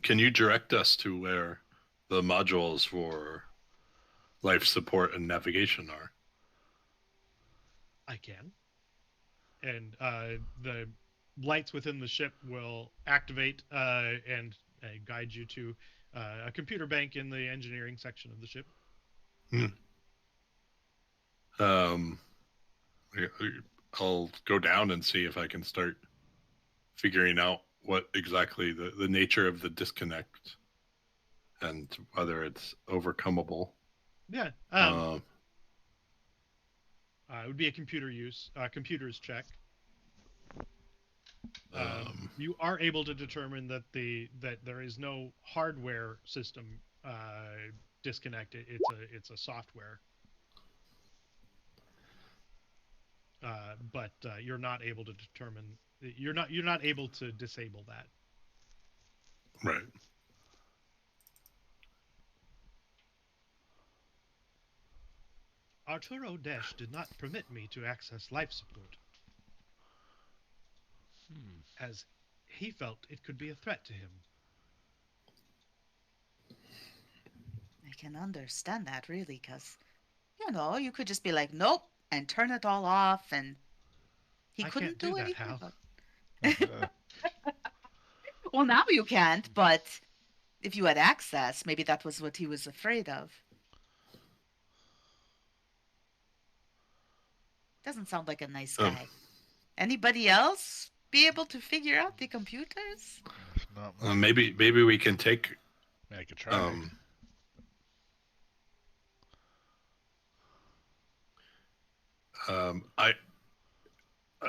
can you direct us to where the modules for life support and navigation are? I can. And the lights within the ship will activate and guide you to a computer bank in the engineering section of the ship. Hmm. Um, I'll go down and see if I can start figuring out what exactly the nature of the disconnect and whether it's overcomable. Yeah. Um, It would be a computers check. You are able to determine that there is no hardware system disconnect. It's a software, but you're not able to determine. You're not able to disable that. right. Arturo Desch did not permit me to access life support, Hmm. as he felt it could be a threat to him. I can understand that really, because you could just be like, nope, and turn it all off, and he I can't couldn't do do that, anything Hal. about it. Well, now you can't, but if you had access, maybe that was what he was afraid of. Doesn't sound like a nice Um, guy. Anybody else be able to figure out the computers? Not maybe we can take I could try. um I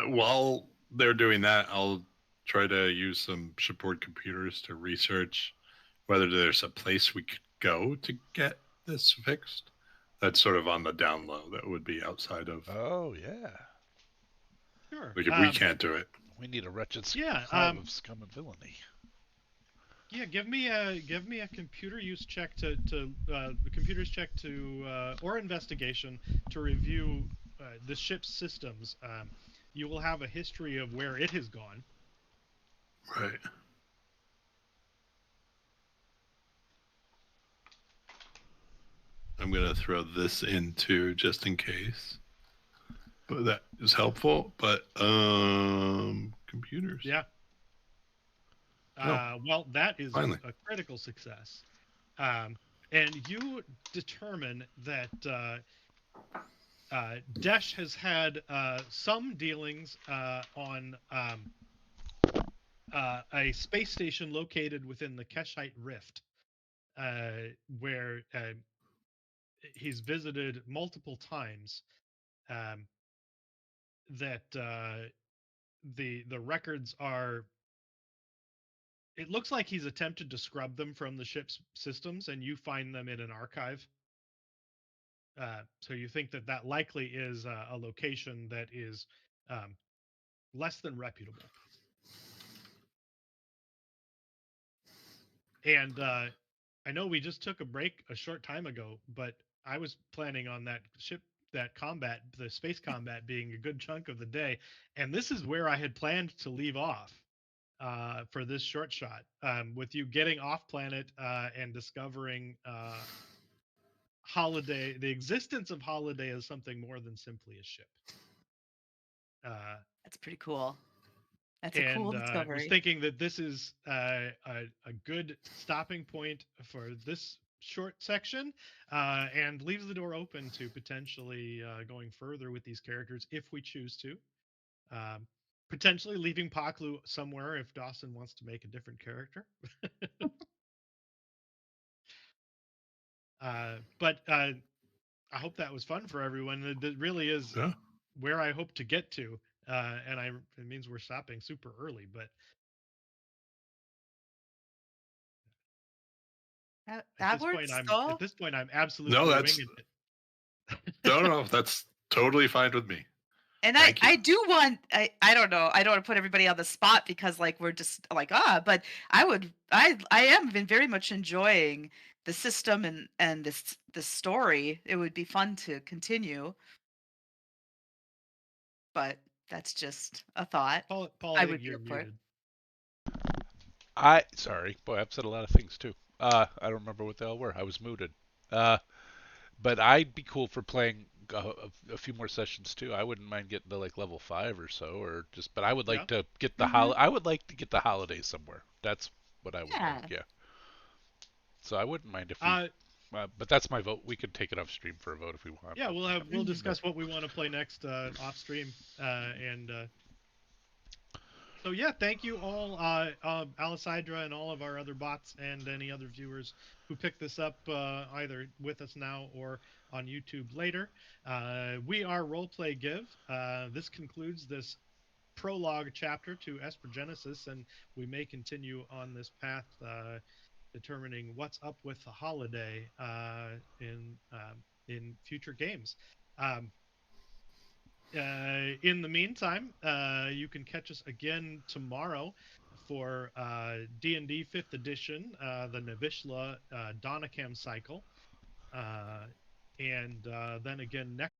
while they're doing that, I'll try to use some support computers to research whether there's a place we could go to get this fixed. That's sort of on the down low. That would be outside of, Oh yeah. Sure. like, if we can't do it. We need a wretched Yeah. hive of scum and villainy. Yeah. Give me a computer use check to the computer's check to or investigation to review the ship's systems. You will have a history of where it has gone. Right. I'm gonna throw this into just in case. But that is helpful. But computers. Yeah. Oh, Well, that is finally. a critical success. Um, and you determine that Desh has had some dealings on a space station located within the Keshite Rift, where he's visited multiple times. Um, that the records are. It looks like he's attempted to scrub them from the ship's systems, and you find them in an archive. So you think that likely is a location that is um, less than reputable. And I know we just took a break a short time ago, but I was planning on the space combat being a good chunk of the day, and this is where I had planned to leave off for this short shot, with you getting off planet and discovering the existence of Holiday as something more than simply a ship. That's pretty cool. That's a cool And was discovery. thinking that this is a good stopping point for this short section, and leaves the door open to potentially going further with these characters if we choose to. Um, Potentially leaving Paklu somewhere if Dawson wants to make a different character. But I hope that was fun for everyone. That really is Yeah. where I hope to get to. It means we're stopping super early, but That, at that this point, works, I'm though. I'm No, absolutely that's winging it. no, no, no. That's totally fine with me. And Thank you. I do want I don't know, I don't want to put everybody on the spot because like we're just like but I am been very much enjoying the system and this story. It would be fun to continue, but that's just a thought. Paul, I I think would be you're up for it. muted. Sorry, boy, I've said a lot of things too. I don't remember what they all were. I was muted. Uh, but I'd be cool for playing a few more sessions too. I wouldn't mind getting to like level 5 or so, or just. But I would Yeah. like to get Mhm. I would like to get the holidays somewhere. That's what I would like. Yeah. Yeah. So I wouldn't mind if we. Uh, But that's my vote. We could take it off stream for a vote if we want. yeah, But we'll Mhm. discuss what we want to play next off stream, and so yeah, thank you all, Alicidra and all of our other bots and any other viewers who picked this up either with us now or on YouTube later. We are Roleplay Give. This concludes this prologue chapter to Esper Genesis, and we may continue on this path, determining what's up with the holiday in future games. Um, in the meantime, you can catch us again tomorrow for D&D 5th edition, the Navishla Donacam cycle. And then again next